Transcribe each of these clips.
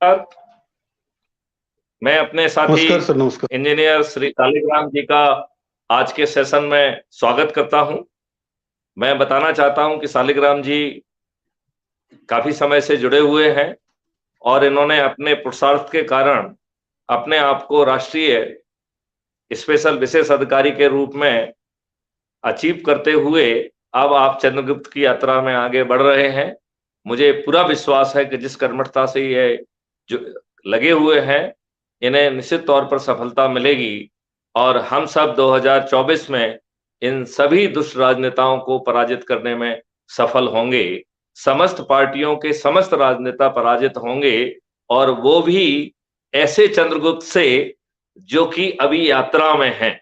नमस्कार। मैं अपने साथी नमस्कार सर। नमस्कार। इंजीनियर श्री शालिग्राम जी का आज के सेशन में स्वागत करता हूं। मैं बताना चाहता हूं कि शालिग्राम जी काफी समय से जुड़े हुए हैं और इन्होंने अपने पुरुषार्थ के कारण अपने आप को राष्ट्रीय स्पेशल विशेष अधिकारी के रूप में अचीव करते हुए अब आप चंद्रगुप्त की यात्रा में आगे बढ़ रहे हैं। मुझे पूरा विश्वास है कि जिस कर्मठता से ये जो लगे हुए हैं, इन्हें निश्चित तौर पर सफलता मिलेगी और हम सब 2024 में इन सभी दुष्ट राजनेताओं को पराजित करने में सफल होंगे। समस्त पार्टियों के समस्त राजनेता पराजित होंगे और वो भी ऐसे चंद्रगुप्त से जो कि अभी यात्रा में हैं।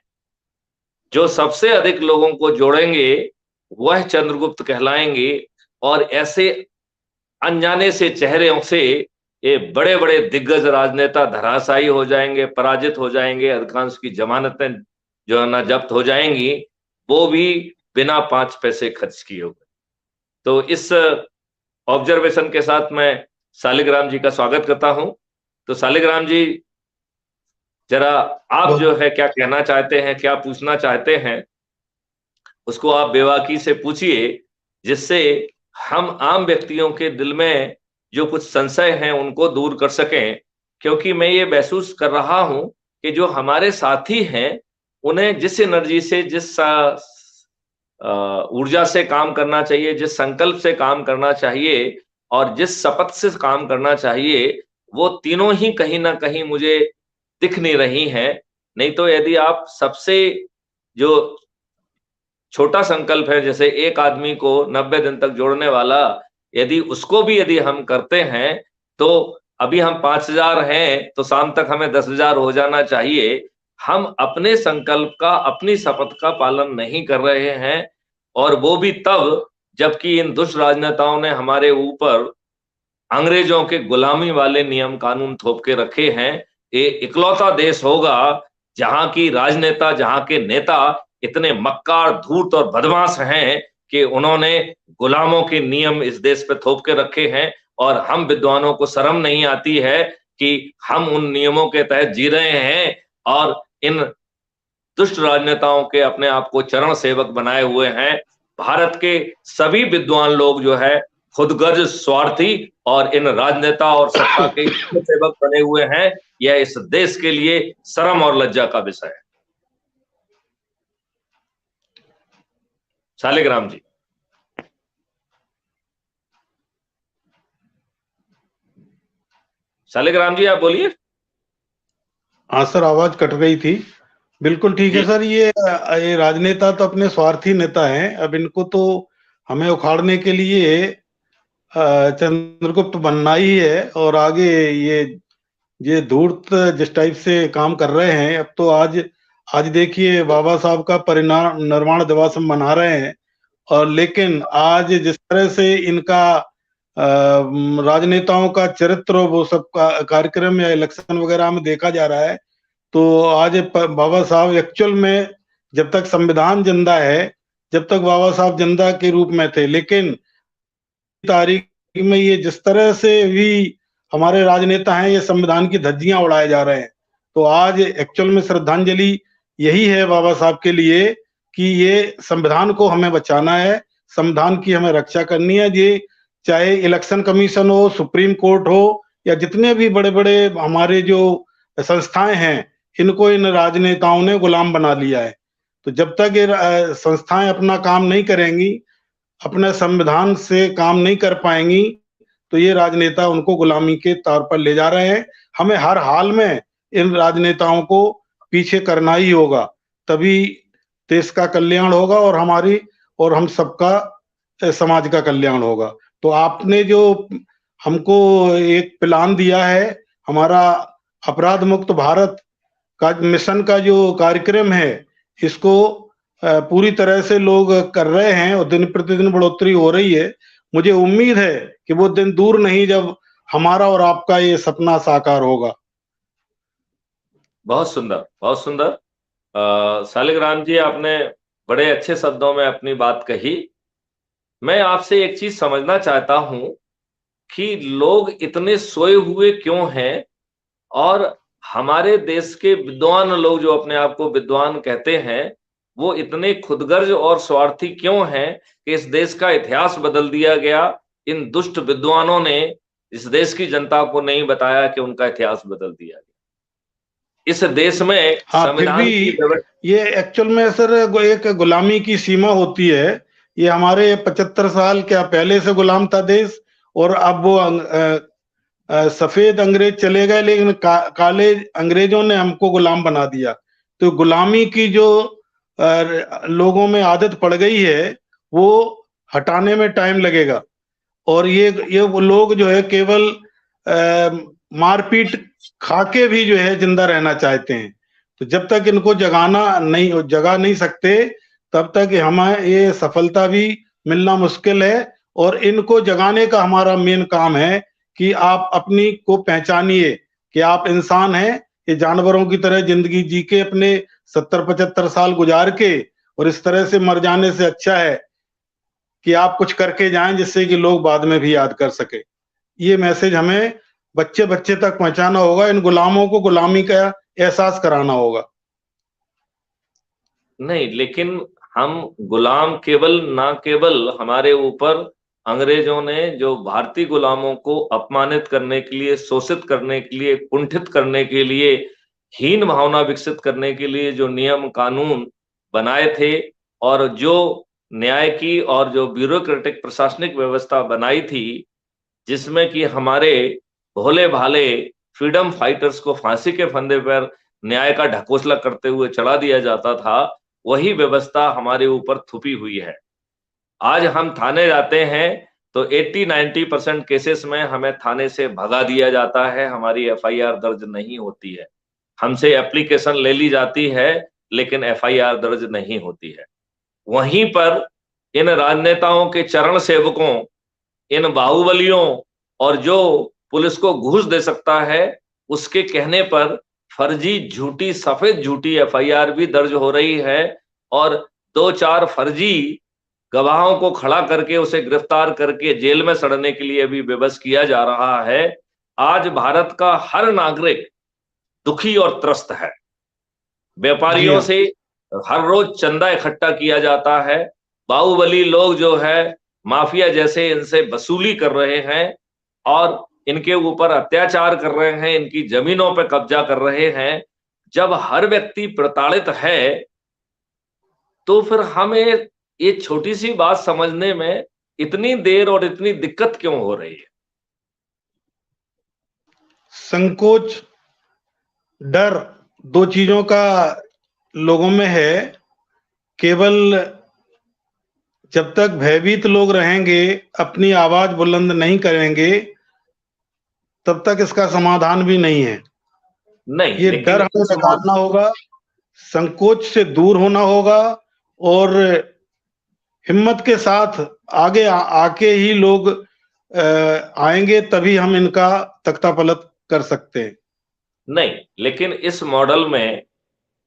जो सबसे अधिक लोगों को जोड़ेंगे वह चंद्रगुप्त कहलाएंगे और ऐसे अनजाने से चेहरों से ये बड़े बड़े दिग्गज राजनेता धराशायी हो जाएंगे, पराजित हो जाएंगे, अधिकांश की जमानतें जो है ना जब्त हो जाएंगी, वो भी बिना 5 पैसे खर्च किए हुए। तो इस ऑब्जर्वेशन के साथ मैं शालिग्राम जी का स्वागत करता हूं। तो शालिग्राम जी, जरा आप जो बहुत है क्या कहना चाहते हैं, क्या पूछना चाहते हैं, उसको आप बेबाकी से पूछिए, जिससे हम आम व्यक्तियों के दिल में जो कुछ संशय हैं उनको दूर कर सकें। क्योंकि मैं ये महसूस कर रहा हूं कि जो हमारे साथी हैं उन्हें जिस एनर्जी से, जिस ऊर्जा से काम करना चाहिए, जिस संकल्प से काम करना चाहिए और जिस शपथ से काम करना चाहिए, वो तीनों ही कहीं ना कहीं मुझे दिख नहीं रही हैं। नहीं तो यदि आप सबसे जो छोटा संकल्प है, जैसे एक आदमी को 90 दिन तक जोड़ने वाला, यदि उसको भी यदि हम करते हैं, तो अभी हम 5,000 हैं तो शाम तक हमें 10,000 हो जाना चाहिए। हम अपने संकल्प का, अपनी शपथ का पालन नहीं कर रहे हैं और वो भी तब जबकि इन दुष्ट राजनेताओं ने हमारे ऊपर अंग्रेजों के गुलामी वाले नियम कानून थोप के रखे हैं। ये इकलौता देश होगा जहां की राजनेता, जहां के नेता इतने मक्कार, धूर्त और बदमाश हैं कि उन्होंने गुलामों के नियम इस देश पे थोप के रखे हैं और हम विद्वानों को शर्म नहीं आती है कि हम उन नियमों के तहत जी रहे हैं और इन दुष्ट राजनेताओं के अपने आप को चरण सेवक बनाए हुए हैं। भारत के सभी विद्वान लोग जो है खुदगर्ज, स्वार्थी और इन राजनेता और सत्ता के सेवक बने हुए हैं। यह इस देश के लिए शर्म और लज्जा का विषय है। शालिग्राम जी। शालिग्राम जी, आप बोलिए। हाँ सर, आवाज कट गई थी। बिल्कुल ठीक है जी। सर। ये राजनेता तो अपने स्वार्थी नेता हैं। अब इनको तो हमें उखाड़ने के लिए चंद्रगुप्त बनना ही है। और आगे ये धूर्त जिस टाइप से काम कर रहे हैं, अब तो आज आज देखिए बाबा साहब का परिणाम निर्माण दिवस हम मना रहे हैं। और लेकिन आज जिस तरह से इनका राजनेताओं का चरित्र, वो सब का कार्यक्रम या इलेक्शन वगैरह में देखा जा रहा है, तो आज बाबा साहब एक्चुअल में, जब तक संविधान जिंदा है, जब तक बाबा साहब जिंदा के रूप में थे, लेकिन तारीख में ये जिस तरह से भी हमारे राजनेता हैं, ये संविधान की धज्जियां उड़ाए जा रहे हैं। तो आज एक्चुअल में श्रद्धांजलि यही है बाबा साहब के लिए कि ये संविधान को हमें बचाना है, संविधान की हमें रक्षा करनी है। ये चाहे इलेक्शन कमीशन हो, सुप्रीम कोर्ट हो, या जितने भी बड़े बड़े हमारे जो संस्थाएं हैं, इनको इन राजनेताओं ने गुलाम बना लिया है। तो जब तक ये संस्थाएं अपना काम नहीं करेंगी, अपने संविधान से काम नहीं कर पाएंगी, तो ये राजनेता उनको गुलामी के तौर पर ले जा रहे हैं। हमें हर हाल में इन राजनेताओं को पीछे करना ही होगा, तभी देश का कल्याण होगा और हमारी और हम सबका समाज का कल्याण होगा। तो आपने जो हमको एक प्लान दिया है, हमारा अपराध मुक्त भारत का मिशन का जो कार्यक्रम है, इसको पूरी तरह से लोग कर रहे हैं और दिन प्रतिदिन बढ़ोतरी हो रही है। मुझे उम्मीद है कि वो दिन दूर नहीं जब हमारा और आपका ये सपना साकार होगा। बहुत सुंदर, बहुत सुंदर। शालिग्राम जी, आपने बड़े अच्छे शब्दों में अपनी बात कही। मैं आपसे एक चीज समझना चाहता हूं कि लोग इतने सोए हुए क्यों हैं, और हमारे देश के विद्वान लोग जो अपने आप को विद्वान कहते हैं, वो इतने खुदगर्ज और स्वार्थी क्यों हैं कि इस देश का इतिहास बदल दिया गया। इन दुष्ट विद्वानों ने इस देश की जनता को नहीं बताया कि उनका इतिहास बदल दिया गया। इस देश में हाँ, फिर भी संविधान की व्यवस्था, ये एक्चुअल में सर एक गुलामी की सीमा होती है। ये हमारे 75 साल क्या पहले से गुलाम था देश, और अब वो सफेद अंग्रेज चले गए, लेकिन काले अंग्रेजों ने हमको गुलाम बना दिया। तो गुलामी की जो लोगों में आदत पड़ गई है, वो हटाने में टाइम लगेगा। और ये वो लोग जो है केवल मारपीट खा के भी जो है जिंदा रहना चाहते हैं। तो जब तक इनको जगा नहीं सकते, तब तक हमें ये सफलता भी मिलना मुश्किल है। और इनको जगाने का हमारा मेन काम है कि आप अपनी को पहचानिए कि आप इंसान हैं। ये जानवरों की तरह जिंदगी जी के अपने 70-75 साल गुजार के और इस तरह से मर जाने से अच्छा है कि आप कुछ करके जाएं, जिससे कि लोग बाद में भी याद कर सके। ये मैसेज हमें बच्चे बच्चे तक पहुंचाना होगा। इन गुलामों को गुलामी का एहसास कराना होगा। नहीं, लेकिन हम गुलाम केवल ना केवल हमारे ऊपर अंग्रेजों ने जो भारतीय गुलामों को अपमानित करने के लिए, शोषित करने के लिए, कुंठित करने के लिए, हीन भावना विकसित करने के लिए जो नियम कानून बनाए थे, और जो न्याय की और जो ब्यूरोक्रेटिक प्रशासनिक व्यवस्था बनाई थी, जिसमें कि हमारे भोले भाले फ्रीडम फाइटर्स को फांसी के फंदे पर न्याय का ढकोसला करते हुए चढ़ा दिया जाता था, वही व्यवस्था हमारे ऊपर थुपी हुई है। आज हम थाने जाते हैं तो 80-90% केसेस में हमें थाने से भगा दिया जाता है, हमारी एफआईआर दर्ज नहीं होती है। हमसे एप्लीकेशन ले ली जाती है, लेकिन एफआईआर दर्ज नहीं होती है। वहीं पर इन राजनेताओं के चरण सेवकों, इन बाहुबलियों, और जो पुलिस को घूस दे सकता है, उसके कहने पर फर्जी झूठी सफेद झूठी एफआईआर भी दर्ज हो रही है, और 2-4 फर्जी गवाहों को खड़ा करके उसे गिरफ्तार करके जेल में सड़ने के लिए भी विवश किया जा रहा है। आज भारत का हर नागरिक दुखी और त्रस्त है। जी व्यापारियों हाँ। से हर रोज चंदा इकट्ठा किया जाता है। बाहुबली लोग जो है माफिया जैसे इनसे वसूली कर रहे हैं, और इनके ऊपर अत्याचार कर रहे हैं, इनकी जमीनों पर कब्जा कर रहे हैं। जब हर व्यक्ति प्रताड़ित है, तो फिर हमें ये छोटी सी बात समझने में इतनी देर और इतनी दिक्कत क्यों हो रही है? संकोच, डर, दो चीजों का लोगों में है। केवल जब तक भयभीत लोग रहेंगे, अपनी आवाज बुलंद नहीं करेंगे, तब तक इसका समाधान भी नहीं है। नहीं, ये लेकिन डर हमें इस निकालना होगा, संकोच से दूर होना होगा, और हिम्मत के साथ आगे आके ही लोग आएंगे, तभी हम इनका तख्तापलट कर सकते हैं। नहीं, लेकिन इस मॉडल में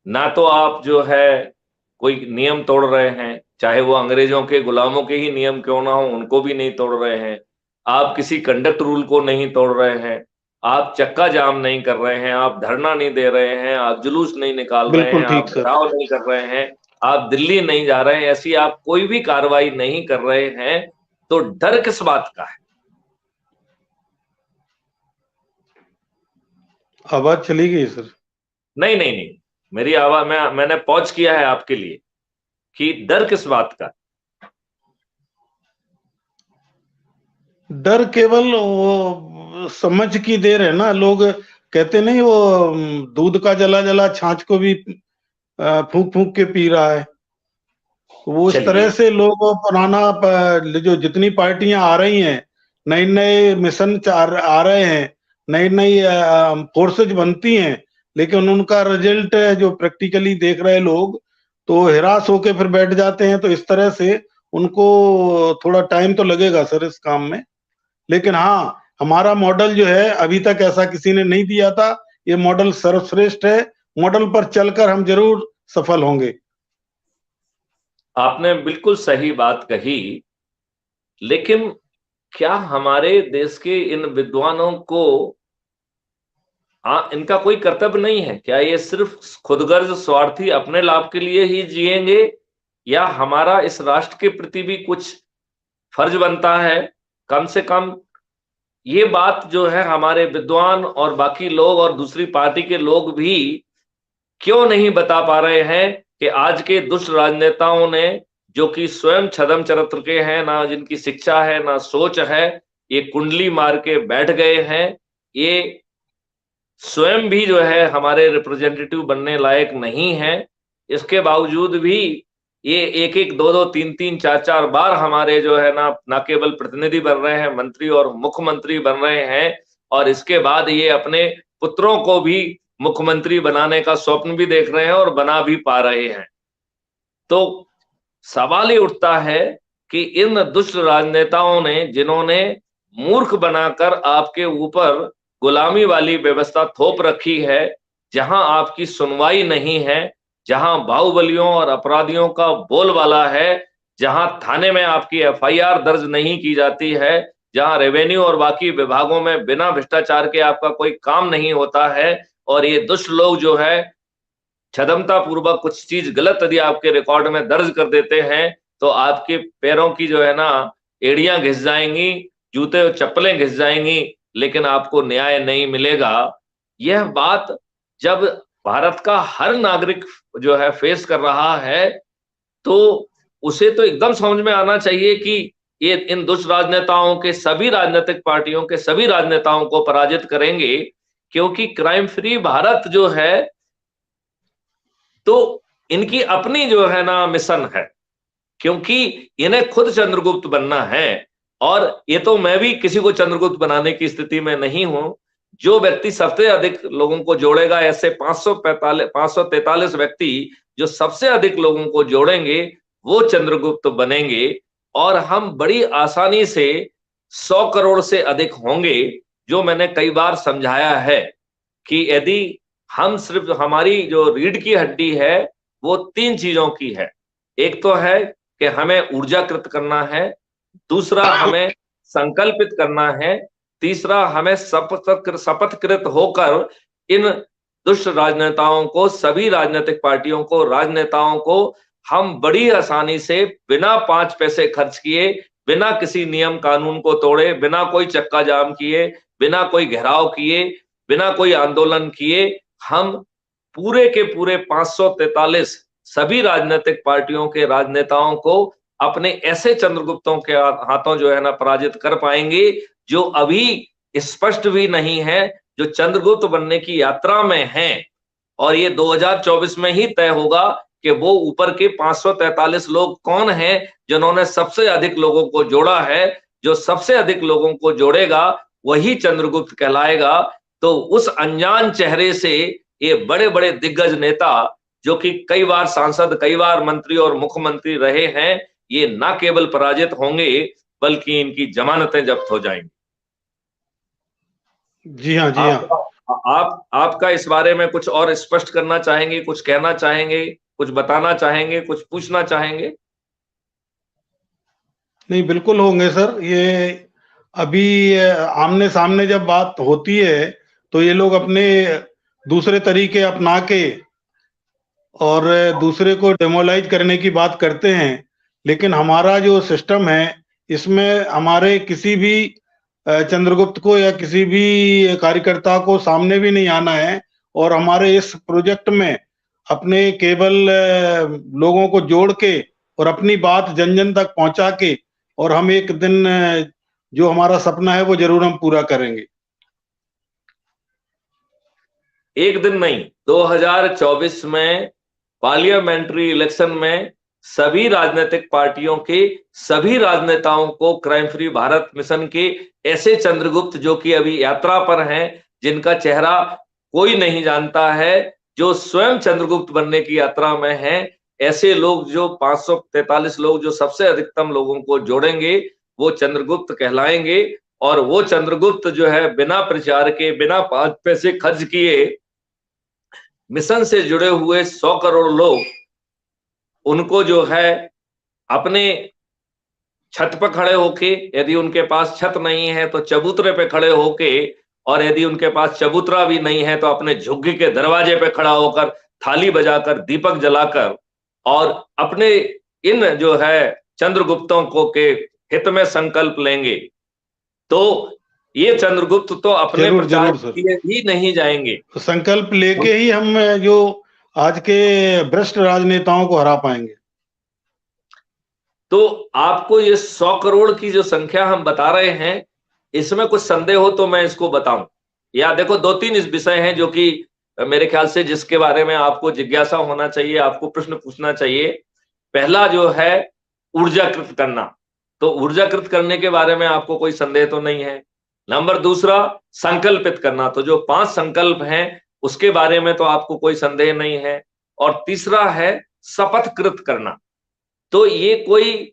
ना तो आप जो है कोई नियम तोड़ रहे हैं, चाहे वो अंग्रेजों के गुलामों के ही नियम क्यों ना हो, उनको भी नहीं तोड़ रहे हैं। आप किसी कंडक्ट रूल को नहीं तोड़ रहे हैं, आप चक्का जाम नहीं कर रहे हैं, आप धरना नहीं दे रहे हैं, आप जुलूस नहीं निकाल रहे बिल्कुल हैं, आप ठीक सर। घिराव नहीं कर रहे हैं, आप दिल्ली नहीं जा रहे हैं, ऐसी आप कोई भी कार्रवाई नहीं कर रहे हैं, तो डर किस बात का है? आवाज चली गई सर। नहीं नहीं नहीं, मेरी आवाज मैंने पॉज किया है आपके लिए कि डर किस बात का? डर केवल वो समझ की देर है ना। लोग कहते नहीं, वो दूध का जला जला छाछ को भी फूंक फूंक के पी रहा है। वो इस तरह चलिए, से लोग पुराना जो जितनी पार्टियां आ रही हैं, नए नए मिशन आ रहे हैं, नई नई फोर्सेज बनती हैं, लेकिन उनका रिजल्ट जो प्रैक्टिकली देख रहे लोग, तो हिरास होके फिर बैठ जाते हैं। तो इस तरह से उनको थोड़ा टाइम तो लगेगा सर इस काम में। लेकिन हाँ, हमारा मॉडल जो है अभी तक ऐसा किसी ने नहीं दिया था। ये मॉडल सर्वश्रेष्ठ है। मॉडल पर चलकर हम जरूर सफल होंगे। आपने बिल्कुल सही बात कही, लेकिन क्या हमारे देश के इन विद्वानों को इनका कोई कर्तव्य नहीं है? क्या ये सिर्फ खुदगर्ज स्वार्थी अपने लाभ के लिए ही जिएंगे, या हमारा इस राष्ट्र के प्रति भी कुछ फर्ज बनता है? कम से कम ये बात जो है हमारे विद्वान और बाकी लोग और दूसरी पार्टी के लोग भी क्यों नहीं बता पा रहे हैं कि आज के दुष्ट राजनेताओं ने, जो कि स्वयं छद्म चरित्र के हैं, ना जिनकी शिक्षा है ना सोच है, ये कुंडली मार के बैठ गए हैं। ये स्वयं भी जो है हमारे रिप्रेजेंटेटिव बनने लायक नहीं है। इसके बावजूद भी ये एक एक दो दो तीन तीन चार चार बार हमारे जो है ना केवल प्रतिनिधि बन रहे हैं, मंत्री और मुख्यमंत्री बन रहे हैं, और इसके बाद ये अपने पुत्रों को भी मुख्यमंत्री बनाने का स्वप्न भी देख रहे हैं और बना भी पा रहे हैं। तो सवाल ये उठता है कि इन दुष्ट राजनेताओं ने, जिन्होंने मूर्ख बनाकर आपके ऊपर गुलामी वाली व्यवस्था थोप रखी है, जहां आपकी सुनवाई नहीं है, जहां बाहुबलियों और अपराधियों का बोलबाला है, जहां थाने में आपकी एफआईआर दर्ज नहीं की जाती है, जहां रेवेन्यू और बाकी विभागों में बिना भ्रष्टाचार के आपका कोई काम नहीं होता है, और ये दुष्ट लोग जो है छदमता पूर्वक कुछ चीज गलत यदि आपके रिकॉर्ड में दर्ज कर देते हैं, तो आपके पैरों की जो है ना एड़ियां घिस जाएंगी, जूते और चप्पलें घिस जाएंगी, लेकिन आपको न्याय नहीं मिलेगा। यह बात जब भारत का हर नागरिक जो है फेस कर रहा है, तो उसे तो एकदम समझ में आना चाहिए कि ये इन दुष्ट राजनेताओं के, सभी राजनीतिक पार्टियों के सभी राजनेताओं को पराजित करेंगे, क्योंकि क्राइम फ्री भारत जो है, तो इनकी अपनी जो है ना मिशन है, क्योंकि इन्हें खुद चंद्रगुप्त बनना है। और ये तो मैं भी किसी को चंद्रगुप्त बनाने की स्थिति में नहीं हूं। जो व्यक्ति सबसे अधिक लोगों को जोड़ेगा, ऐसे 543 व्यक्ति जो सबसे अधिक लोगों को जोड़ेंगे, वो चंद्रगुप्त बनेंगे। और हम बड़ी आसानी से 100 करोड़ से अधिक होंगे। जो मैंने कई बार समझाया है कि यदि हम सिर्फ, हमारी जो रीढ़ की हड्डी है वो 3 चीजों की है। एक तो है कि हमें ऊर्जाकृत करना है, दूसरा हमें संकल्पित करना है, तीसरा हमें शपथकृत होकर इन दुष्ट राजनेताओं को, सभी राजनीतिक पार्टियों को, राजनेताओं को हम बड़ी आसानी से बिना 5 पैसे खर्च किए, बिना किसी नियम कानून को तोड़े, बिना कोई चक्का जाम किए, बिना कोई घेराव किए, बिना कोई आंदोलन किए, हम पूरे के पूरे 543 सभी राजनीतिक पार्टियों के राजनेताओं को अपने ऐसे चंद्रगुप्तों के हाथों जो है ना पराजित कर पाएंगे, जो अभी स्पष्ट भी नहीं है, जो चंद्रगुप्त बनने की यात्रा में हैं। और ये 2024 में ही तय होगा कि वो ऊपर के 543 लोग कौन हैं जिन्होंने सबसे अधिक लोगों को जोड़ा है। जो सबसे अधिक लोगों को जोड़ेगा वही चंद्रगुप्त कहलाएगा। तो उस अनजान चेहरे से ये बड़े बड़े दिग्गज नेता, जो कि कई बार सांसद, कई बार मंत्री और मुख्यमंत्री रहे हैं, ये ना केवल पराजित होंगे बल्कि इनकी जमानतें जब्त हो जाएंगी। जी हाँ, जी हाँ। आपका इस बारे में कुछ और स्पष्ट करना चाहेंगे, कुछ कहना चाहेंगे, कुछ बताना चाहेंगे, कुछ पूछना चाहेंगे? नहीं, बिल्कुल होंगे सर। ये अभी आमने सामने जब बात होती है तो ये लोग अपने दूसरे तरीके अपना के और दूसरे को डेमोलाइज करने की बात करते हैं, लेकिन हमारा जो सिस्टम है इसमें हमारे किसी भी चंद्रगुप्त को या किसी भी कार्यकर्ता को सामने भी नहीं आना है। और हमारे इस प्रोजेक्ट में अपने केवल लोगों को जोड़ के और अपनी बात जन जन तक पहुंचा के, और हम एक दिन जो हमारा सपना है वो जरूर हम पूरा करेंगे। एक दिन नहीं, 2024 में पार्लियामेंट्री इलेक्शन में सभी राजनीतिक पार्टियों के सभी राजनेताओं को क्राइम फ्री भारत मिशन के ऐसे चंद्रगुप्त, जो कि अभी यात्रा पर हैं, जिनका चेहरा कोई नहीं जानता है, जो स्वयं चंद्रगुप्त बनने की यात्रा में हैं, ऐसे लोग, जो 543 लोग जो सबसे अधिकतम लोगों को जोड़ेंगे, वो चंद्रगुप्त कहलाएंगे। और वो चंद्रगुप्त जो है बिना प्रचार के, बिना 5 पैसे खर्च किए मिशन से जुड़े हुए 100 करोड़ लोग, उनको जो है अपने छत पर खड़े होके, यदि उनके पास छत नहीं है तो चबूतरे पे खड़े होके, और यदि उनके पास चबूतरा भी नहीं है तो अपने झुग्गी के दरवाजे पे खड़ा होकर, थाली बजाकर, दीपक जलाकर, और अपने इन जो है चंद्रगुप्तों को के हित में संकल्प लेंगे, तो ये चंद्रगुप्त तो अपने जरूर प्रचार जरूर सर, किए ही नहीं जाएंगे। तो संकल्प लेके ही हम जो आज के भ्रष्ट राजनेताओं को हरा पाएंगे। तो आपको ये 100 करोड़ की जो संख्या हम बता रहे हैं, इसमें कुछ संदेह हो तो मैं इसको बताऊं, या देखो 2-3 इस विषय हैं जो कि मेरे ख्याल से जिसके बारे में आपको जिज्ञासा होना चाहिए, आपको प्रश्न पूछना चाहिए। पहला जो है ऊर्जाकृत करना, तो ऊर्जाकृत करने के बारे में आपको कोई संदेह तो नहीं है। नंबर दूसरा संकल्पित करना, तो जो 5 संकल्प हैं उसके बारे में तो आपको कोई संदेह नहीं है। और तीसरा है शपथकृत करना, तो ये कोई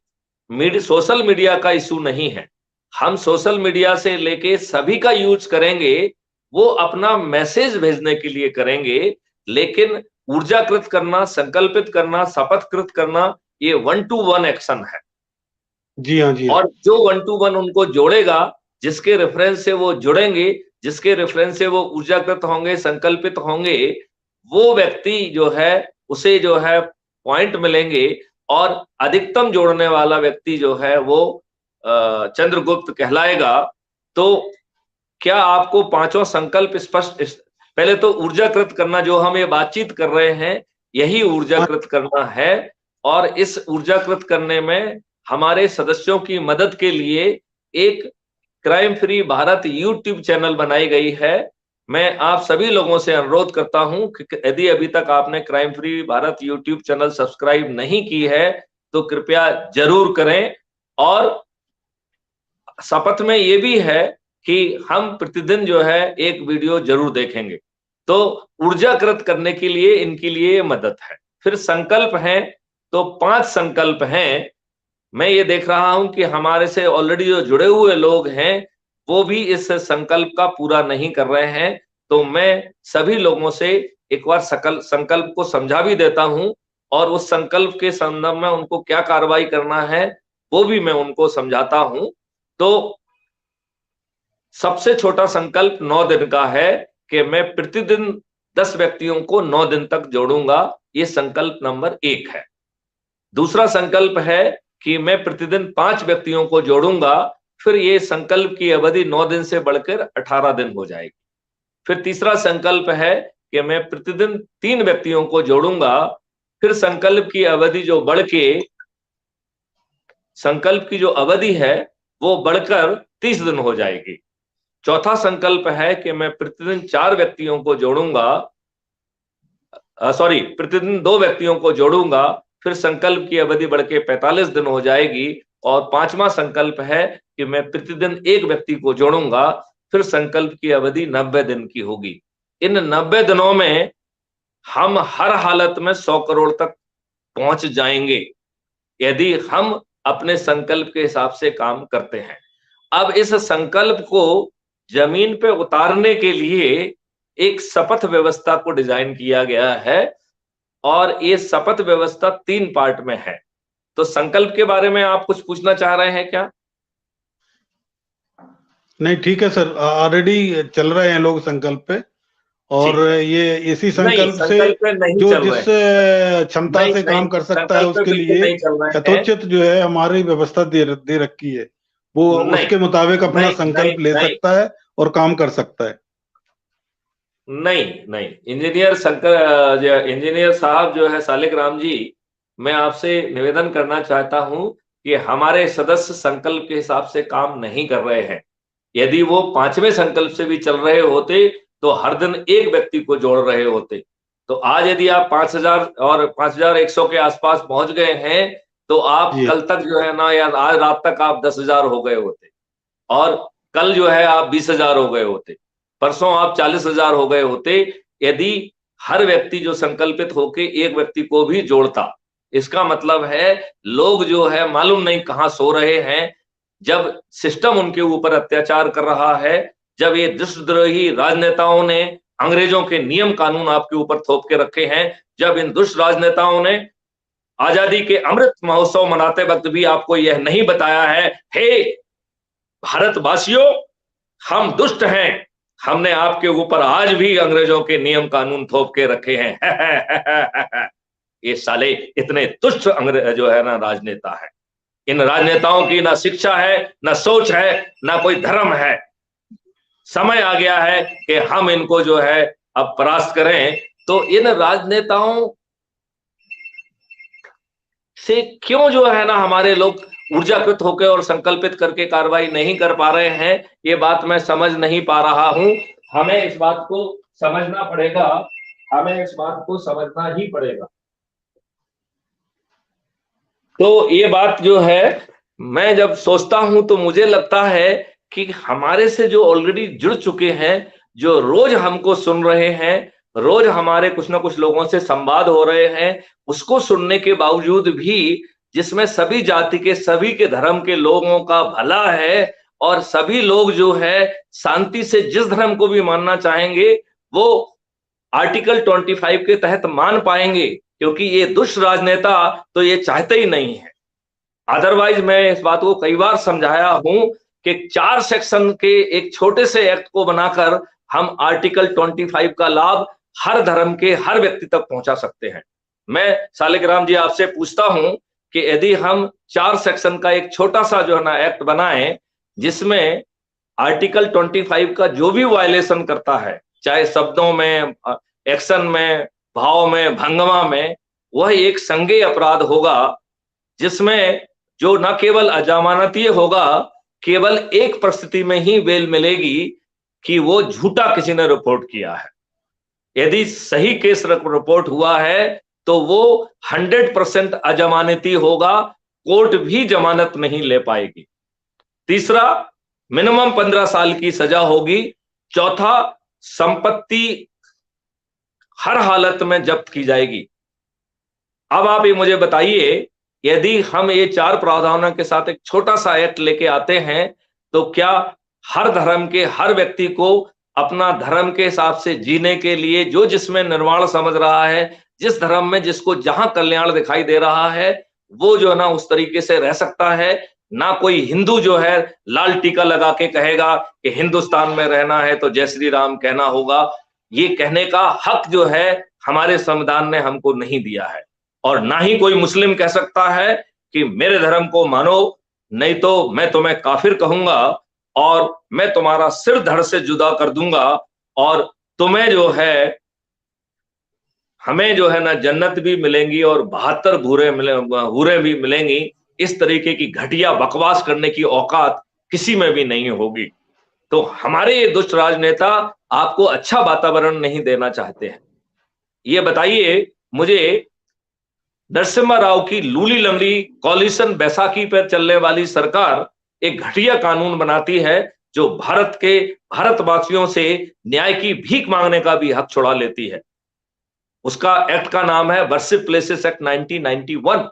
सोशल मीडिया का इशू नहीं है। हम सोशल मीडिया से लेके सभी का यूज करेंगे, वो अपना मैसेज भेजने के लिए करेंगे, लेकिन ऊर्जाकृत करना, संकल्पित करना, शपथकृत करना, ये 1 to 1 एक्शन है। जी हाँ, जी हाँ। और जो 1 to 1 उनको जोड़ेगा, जिसके रेफरेंस से वो जुड़ेंगे, जिसके रेफरेंस से वो ऊर्जाकृत होंगे, संकल्पित होंगे, वो व्यक्ति जो है उसे जो है पॉइंट मिलेंगे, और अधिकतम जोड़ने वाला व्यक्ति जो है वो चंद्रगुप्त कहलाएगा। तो क्या आपको पांचों संकल्प स्पष्ट, पहले तो ऊर्जाकृत करना, जो हम ये बातचीत कर रहे हैं, यही ऊर्जाकृत करना है। और इस ऊर्जाकृत करने में हमारे सदस्यों की मदद के लिए एक crime free Bharat YouTube channel बनाई गई है। मैं आप सभी लोगों से अनुरोध करता हूं कि यदि अभी तक आपने crime free Bharat YouTube channel subscribe नहीं की है तो कृपया जरूर करें। और शपथ में ये भी है कि हम प्रतिदिन जो है एक वीडियो जरूर देखेंगे। तो ऊर्जाकृत करने के लिए इनके लिए मदद है। फिर संकल्प हैं, तो 5 संकल्प हैं। मैं ये देख रहा हूं कि हमारे से ऑलरेडी जो जुड़े हुए लोग हैं वो भी इस संकल्प का पूरा नहीं कर रहे हैं, तो मैं सभी लोगों से एक बार संकल्प को समझा भी देता हूं, और उस संकल्प के संदर्भ में उनको क्या कार्रवाई करना है वो भी मैं उनको समझाता हूं। तो सबसे छोटा संकल्प 9 दिन का है कि मैं प्रतिदिन 10 व्यक्तियों को 9 दिन तक जोड़ूंगा, ये संकल्प नंबर 1 है। दूसरा संकल्प है कि मैं प्रतिदिन 5 व्यक्तियों को जोड़ूंगा, फिर ये संकल्प की अवधि 9 दिन से बढ़कर 18 दिन हो जाएगी। फिर तीसरा संकल्प है कि मैं प्रतिदिन 3 व्यक्तियों को जोड़ूंगा, फिर संकल्प की अवधि जो बढ़ के, संकल्प की जो अवधि है वो बढ़कर 30 दिन हो जाएगी। चौथा संकल्प है कि मैं प्रतिदिन 4 व्यक्तियों को जोड़ूंगा, प्रतिदिन 2 व्यक्तियों को जोड़ूंगा, फिर संकल्प की अवधि बढ़ के 45 दिन हो जाएगी। और 5वां संकल्प है कि मैं प्रतिदिन 1 व्यक्ति को जोड़ूंगा, फिर संकल्प की अवधि 90 दिन की होगी। इन 90 दिनों में हम हर हालत में 100 करोड़ तक पहुंच जाएंगे, यदि हम अपने संकल्प के हिसाब से काम करते हैं। अब इस संकल्प को जमीन पे उतारने के लिए एक शपथ व्यवस्था को डिजाइन किया गया है, और ये शपथ व्यवस्था 3 पार्ट में है। तो संकल्प के बारे में आप कुछ पूछना चाह रहे हैं क्या? नहीं, ठीक है सर, ऑलरेडी चल रहे हैं लोग संकल्प पे, और ये इसी संकल्प से जो जिस क्षमता से काम कर सकता है उसके लिए यथोचित जो है हमारी व्यवस्था दे रखी है, वो उसके मुताबिक अपना संकल्प ले सकता है और काम कर सकता है। नहीं, इंजीनियर साहब जो है सालिग्राम जी, मैं आपसे निवेदन करना चाहता हूं कि हमारे सदस्य संकल्प के हिसाब से काम नहीं कर रहे हैं। यदि वो 5वें संकल्प से भी चल रहे होते तो हर दिन 1 व्यक्ति को जोड़ रहे होते। तो आज यदि आप 5000 और 5100 के आसपास पहुंच गए हैं, तो आप कल तक जो है ना, या आज रात तक आप 10,000 हो गए होते, और कल जो है आप 20,000 हो गए होते, परसों आप 40,000 हो गए होते, यदि हर व्यक्ति जो संकल्पित होके 1 व्यक्ति को भी जोड़ता। इसका मतलब है लोग जो है मालूम नहीं कहां सो रहे हैं, जब सिस्टम उनके ऊपर अत्याचार कर रहा है, जब ये देशद्रोही राजनेताओं ने अंग्रेजों के नियम कानून आपके ऊपर थोप के रखे हैं, जब इन दुष्ट राजनेताओं ने आजादी के अमृत महोत्सव मनाते वक्त भी आपको यह नहीं बताया है, हे भारतवासियों, हम दुष्ट हैं, हमने आपके ऊपर आज भी अंग्रेजों के नियम कानून थोप के रखे हैं। ये साले इतने दुष्ट अंग्रेज जो है ना राजनेता है। इन राजनेताओं की ना शिक्षा है, ना सोच है, ना कोई धर्म है। समय आ गया है कि हम इनको जो है अब परास्त करें। तो इन राजनेताओं से क्यों जो है ना हमारे लोग ऊर्जाकृत होकर और संकल्पित करके कार्रवाई नहीं कर पा रहे हैं, ये बात मैं समझ नहीं पा रहा हूं। हमें इस बात को समझना पड़ेगा, हमें इस बात को समझना ही पड़ेगा। तो ये बात जो है, मैं जब सोचता हूं तो मुझे लगता है कि हमारे से जो ऑलरेडी जुड़ चुके हैं, जो रोज हमको सुन रहे हैं, रोज हमारे कुछ ना कुछ लोगों से संवाद हो रहे हैं, उसको सुनने के बावजूद भी, जिसमें सभी जाति के, सभी के धर्म के लोगों का भला है और सभी लोग जो है शांति से जिस धर्म को भी मानना चाहेंगे वो आर्टिकल 25 के तहत मान पाएंगे, क्योंकि ये दुष्ट राजनेता तो ये चाहते ही नहीं है। अदरवाइज मैं इस बात को कई बार समझाया हूं कि 4 सेक्शन के एक छोटे से एक्ट को बनाकर हम आर्टिकल 25 का लाभ हर धर्म के हर व्यक्ति तक पहुंचा सकते हैं। मैं शालिग्राम जी आपसे पूछता हूं कि यदि हम 4 सेक्शन का एक छोटा सा जो है ना एक्ट बनाएं, जिसमें आर्टिकल 25 का जो भी वायलेशन करता है, चाहे शब्दों में, एक्शन में, भाव में, भंगमा में, वह एक संज्ञेय अपराध होगा, जिसमें जो न केवल अजमानतीय होगा, केवल एक परिस्थिति में ही बेल मिलेगी कि वो झूठा किसी ने रिपोर्ट किया है। यदि सही केस रिपोर्ट हुआ है तो वो 100% अजमानती होगा, कोर्ट भी जमानत नहीं ले पाएगी। तीसरा, मिनिमम 15 साल की सजा होगी। चौथा, संपत्ति हर हालत में जब्त की जाएगी। अब आप ये मुझे बताइए, यदि हम ये 4 प्रावधानों के साथ एक छोटा सा एक्ट लेके आते हैं, तो क्या हर धर्म के हर व्यक्ति को अपना धर्म के हिसाब से जीने के लिए, जो जिसमें निर्वाण समझ रहा है, जिस धर्म में जिसको जहां कल्याण दिखाई दे रहा है, वो जो है ना उस तरीके से रह सकता है? ना कोई हिंदू जो है लाल टीका लगा के कहेगा कि हिंदुस्तान में रहना है तो जय श्री राम कहना होगा। ये कहने का हक जो है हमारे संविधान ने हमको नहीं दिया है। और ना ही कोई मुस्लिम कह सकता है कि मेरे धर्म को मानो, नहीं तो मैं तुम्हें काफिर कहूंगा और मैं तुम्हारा सिर धड़ से जुदा कर दूंगा, और तुम्हें जो है, हमें जो है ना जन्नत भी मिलेंगी और 72 हूरें भी मिलेंगी। इस तरीके की घटिया बकवास करने की औकात किसी में भी नहीं होगी। तो हमारे ये दुष्ट राजनेता आपको अच्छा वातावरण नहीं देना चाहते हैं। ये बताइए मुझे, नरसिम्हा राव की लूली लंगड़ी कॉलिशन बैसाखी पर चलने वाली सरकार एक घटिया कानून बनाती है, जो भारत के भारतवासियों से न्याय की भीख मांगने का भी हक छुड़ा लेती है। उसका एक्ट का नाम है वर्शिप प्लेसेस एक्ट 1991।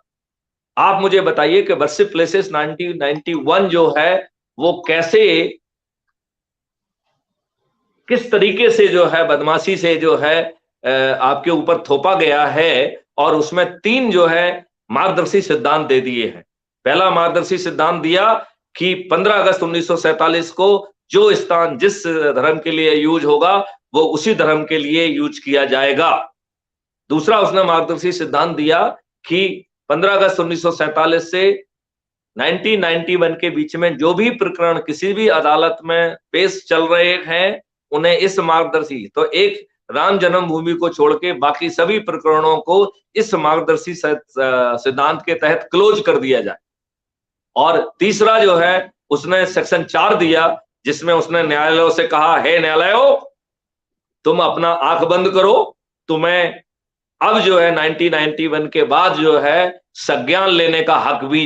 आप मुझे बताइए कि वर्शिप प्लेसेस 1991 जो है वो कैसे, किस तरीके से जो है बदमाशी से जो है आपके ऊपर थोपा गया है, और उसमें 3 जो है मार्गदर्शी सिद्धांत दे दिए हैं। पहला मार्गदर्शी सिद्धांत दिया कि 15 अगस्त 1947 को जो स्थान जिस धर्म के लिए यूज होगा वो उसी धर्म के लिए यूज किया जाएगा। दूसरा उसने मार्गदर्शी सिद्धांत दिया कि 15 अगस्त 1947 से 1991 के बीच में जो भी प्रकरण किसी भी अदालत में पेश चल रहे हैं, उन्हें इस मार्गदर्शी, तो एक राम जन्मभूमि को छोड़ के बाकी सभी प्रकरणों को इस मार्गदर्शी सिद्धांत के तहत क्लोज कर दिया जाए। और तीसरा जो है उसने सेक्शन 4 दिया, जिसमें उसने न्यायालयों से कहा, हे न्यायालयों, तुम अपना आंख बंद करो, तुम्हें अब जो है 1991 के बाद जो है संज्ञान लेने का हक भी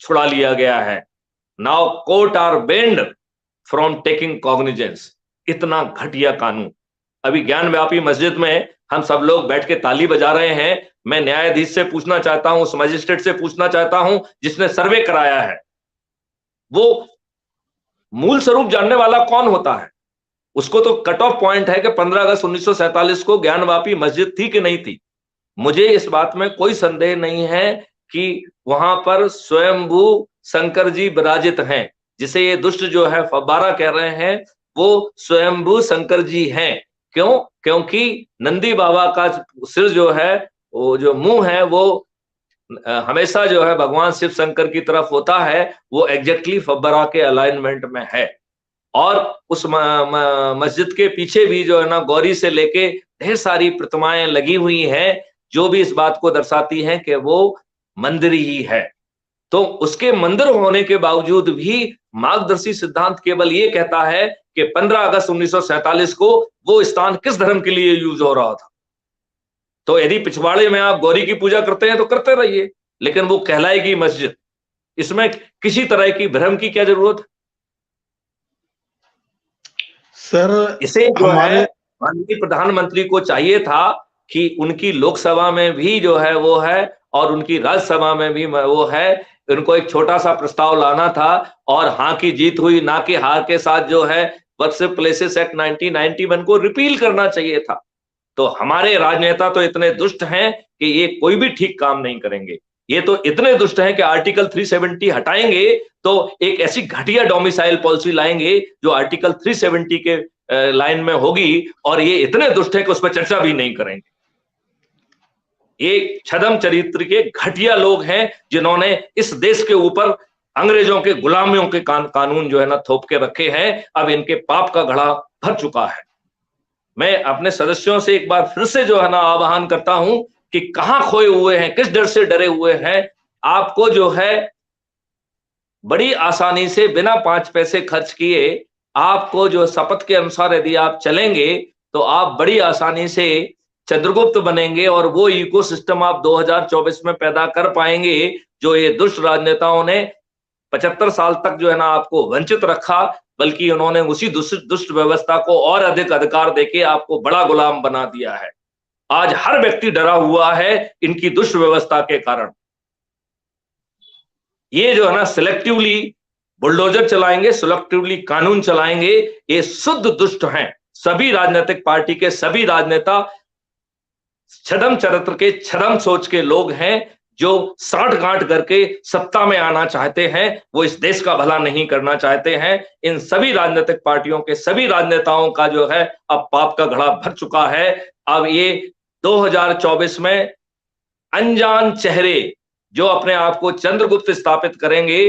छुड़ा लिया गया है। Now court are banned from taking cognizance. इतना घटिया कानून। अभी ज्ञान व्यापी मस्जिद में हम सब लोग बैठ के ताली बजा रहे हैं। मैं न्यायाधीश से पूछना चाहता हूं, उस मजिस्ट्रेट से पूछना चाहता हूं जिसने सर्वे कराया है, वो मूल स्वरूप जानने वाला कौन होता है? उसको तो कट ऑफ पॉइंट है कि 15 अगस्त 1947 को ज्ञान व्यापी मस्जिद थी कि नहीं थी। मुझे इस बात में कोई संदेह नहीं है कि वहां पर स्वयंभू शंकर जी विराजित हैं। जिसे ये दुष्ट जो है फब्बारा कह रहे हैं, वो स्वयंभू शंकर जी हैं। क्यों? क्योंकि नंदी बाबा का सिर जो है, वो जो मुंह है, वो हमेशा जो है भगवान शिव शंकर की तरफ होता है। वो एग्जैक्टली फब्बारा के अलाइनमेंट में है। और उस मस्जिद के पीछे भी जो है ना, गौरी से लेके ढेर सारी प्रतिमाएं लगी हुई हैं, जो भी इस बात को दर्शाती हैं कि वो मंदिर ही है। तो उसके मंदिर होने के बावजूद भी मार्गदर्शी सिद्धांत केवल ये कहता है कि 15 अगस्त 1947 को वो स्थान किस धर्म के लिए यूज हो रहा था। तो यदि पिछवाड़े में आप गौरी की पूजा करते हैं तो करते रहिए, लेकिन वो कहलाएगी मस्जिद। इसमें किसी तरह की भ्रम की क्या जरूरत है? सर इसे जो है हमारे माननीय प्रधानमंत्री को चाहिए था कि उनकी लोकसभा में भी जो है वो है, और उनकी राज्यसभा में भी वो है। उनको एक छोटा सा प्रस्ताव लाना था, और हाँ की जीत हुई, ना कि हार के साथ जो है वर्शिप प्लेसेस एक्ट 1991 को रिपील करना चाहिए था। तो हमारे राजनेता तो इतने दुष्ट हैं कि ये कोई भी ठीक काम नहीं करेंगे। ये तो इतने दुष्ट हैं कि आर्टिकल 370 हटाएंगे तो एक ऐसी घटिया डोमिसाइल पॉलिसी लाएंगे जो आर्टिकल 370 के लाइन में होगी, और ये इतने दुष्ट है कि उस पर चर्चा भी नहीं करेंगे। ये छदम चरित्र के घटिया लोग हैं, जिन्होंने इस देश के ऊपर अंग्रेजों के गुलामियों के कानून जो है ना थोप के रखे हैं। अब इनके पाप का घड़ा भर चुका है। मैं अपने सदस्यों से एक बार फिर से जो है ना आह्वान करता हूं कि कहां खोए हुए हैं, किस डर से डरे हुए हैं। आपको जो है बड़ी आसानी से बिना 5 पैसे खर्च किए, आपको जो शपथ के अनुसार यदि आप चलेंगे तो आप बड़ी आसानी से चंद्रगुप्त बनेंगे, और वो इकोसिस्टम आप 2024 में पैदा कर पाएंगे जो ये दुष्ट राजनेताओं ने 75 साल तक जो है ना आपको वंचित रखा। बल्कि उन्होंने उसी दुष्ट व्यवस्था को और अधिक अधिकार देके आपको बड़ा गुलाम बना दिया है। आज हर व्यक्ति डरा हुआ है इनकी दुष्ट व्यवस्था के कारण। ये जो है ना सिलेक्टिवली बुलडोजर चलाएंगे, सिलेक्टिवली कानून चलाएंगे। ये शुद्ध दुष्ट हैं। सभी राजनीतिक पार्टी के सभी राजनेता छदम चरित्र के, छदम सोच के लोग हैं, जो साठ गांठ करके सत्ता में आना चाहते हैं। वो इस देश का भला नहीं करना चाहते हैं। इन सभी राजनीतिक पार्टियों के सभी राजनेताओं का जो है अब पाप का घड़ा भर चुका है। अब ये 2024 में अनजान चेहरे जो अपने आप को चंद्रगुप्त स्थापित करेंगे,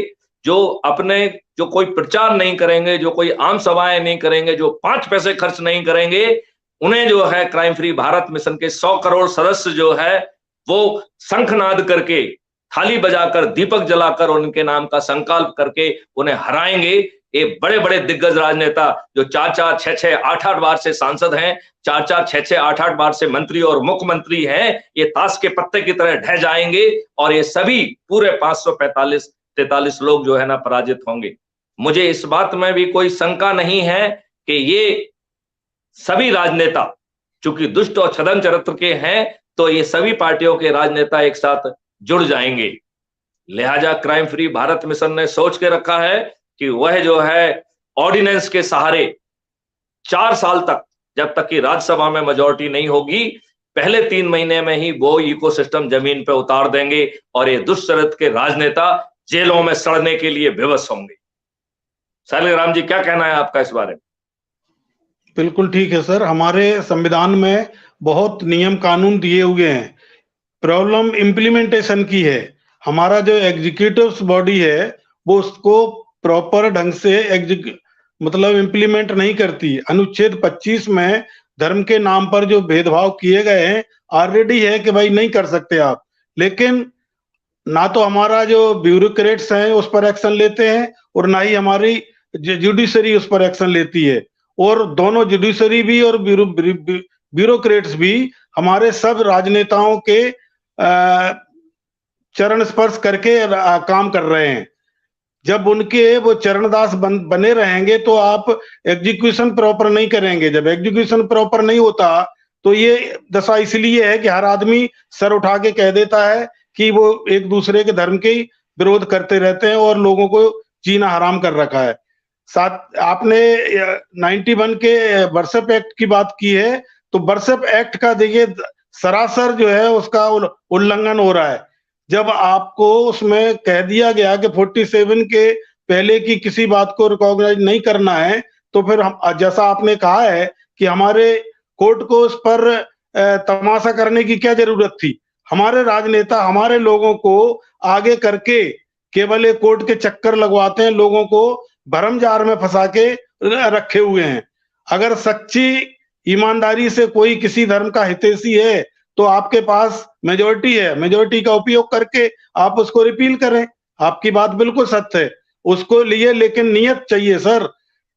जो कोई प्रचार नहीं करेंगे, जो कोई आम सभाएं नहीं करेंगे, जो 5 पैसे खर्च नहीं करेंगे, उन्हें जो है क्राइम फ्री भारत मिशन के 100 करोड़ सदस्य जो है वो शंखनाद करके, थाली बजाकर, दीपक जलाकर, उनके नाम का संकल्प करके उन्हें हराएंगे। ये बड़े बड़े दिग्गज राजनेता जो 4-4, 6-6, 8-8 बार से सांसद हैं, 4-4, 6-6, 8-8 बार से मंत्री और मुख्यमंत्री हैं, ये ताश के पत्ते की तरह ढह जाएंगे, और ये सभी पूरे 543 लोग जो है ना पराजित होंगे। मुझे इस बात में भी कोई शंका नहीं है कि ये सभी राजनेता चूंकि दुष्ट और छदम चरित्र के हैं, तो ये सभी पार्टियों के राजनेता एक साथ जुड़ जाएंगे। लिहाजा क्राइम फ्री भारत मिशन ने सोच के रखा है कि वह जो है ऑर्डिनेंस के सहारे 4 साल तक, जब तक कि राज्यसभा में मेजोरिटी नहीं होगी, पहले 3 महीने में ही वो इकोसिस्टम जमीन पे उतार देंगे, और ये दुष्ट चरित्र के राजनेता जेलों में सड़ने के लिए विवश होंगे। शालिग्राम जी, क्या कहना है आपका इस बारे में? बिल्कुल ठीक है सर। हमारे संविधान में बहुत नियम कानून दिए हुए हैं। प्रॉब्लम इम्प्लीमेंटेशन की है। हमारा जो एग्जीक्यूटिव बॉडी है वो उसको प्रॉपर ढंग से मतलब इम्प्लीमेंट नहीं करती। अनुच्छेद 25 में धर्म के नाम पर जो भेदभाव किए गए हैं ऑलरेडी है कि भाई नहीं कर सकते आप, लेकिन ना तो हमारा जो ब्यूरोक्रेट्स हैं उस पर एक्शन लेते हैं, और ना ही हमारी जुडिशरी उस पर एक्शन लेती है। और दोनों जुडिशरी भी और ब्यूरोक्रेट्स भी हमारे सब राजनेताओं के चरण स्पर्श करके काम कर रहे हैं। जब उनके वो चरणदास बने रहेंगे तो आप एग्जीक्यूशन प्रॉपर नहीं करेंगे। जब एग्जीक्यूशन प्रॉपर नहीं होता तो ये दशा इसलिए है कि हर आदमी सर उठा के कह देता है कि वो एक दूसरे के धर्म के विरोध करते रहते हैं और लोगों को जीना हराम कर रखा है। साथ आपने 91 के वर्शिप एक्ट की बात की है, तो वर्शिप एक्ट का देखिए सरासर जो है उसका उल्लंघन हो रहा है। जब आपको उसमें कह दिया गया कि 47 के पहले की किसी बात को रिकॉग्नाइज नहीं करना है, तो फिर हम, जैसा आपने कहा है कि हमारे कोर्ट को उस पर तमाशा करने की क्या जरूरत थी। हमारे राजनेता हमारे लोगों को आगे करके केवल एक कोर्ट के चक्कर लगवाते हैं, लोगों को भरम जार में फंसा के रखे हुए हैं। अगर सच्ची ईमानदारी से कोई किसी धर्म का हितैषी है तो आपके पास मेजोरिटी है, मेजोरिटी का उपयोग करके आप उसको रिपील करें। आपकी बात बिल्कुल सत्य है उसको लिए, लेकिन नियत चाहिए सर।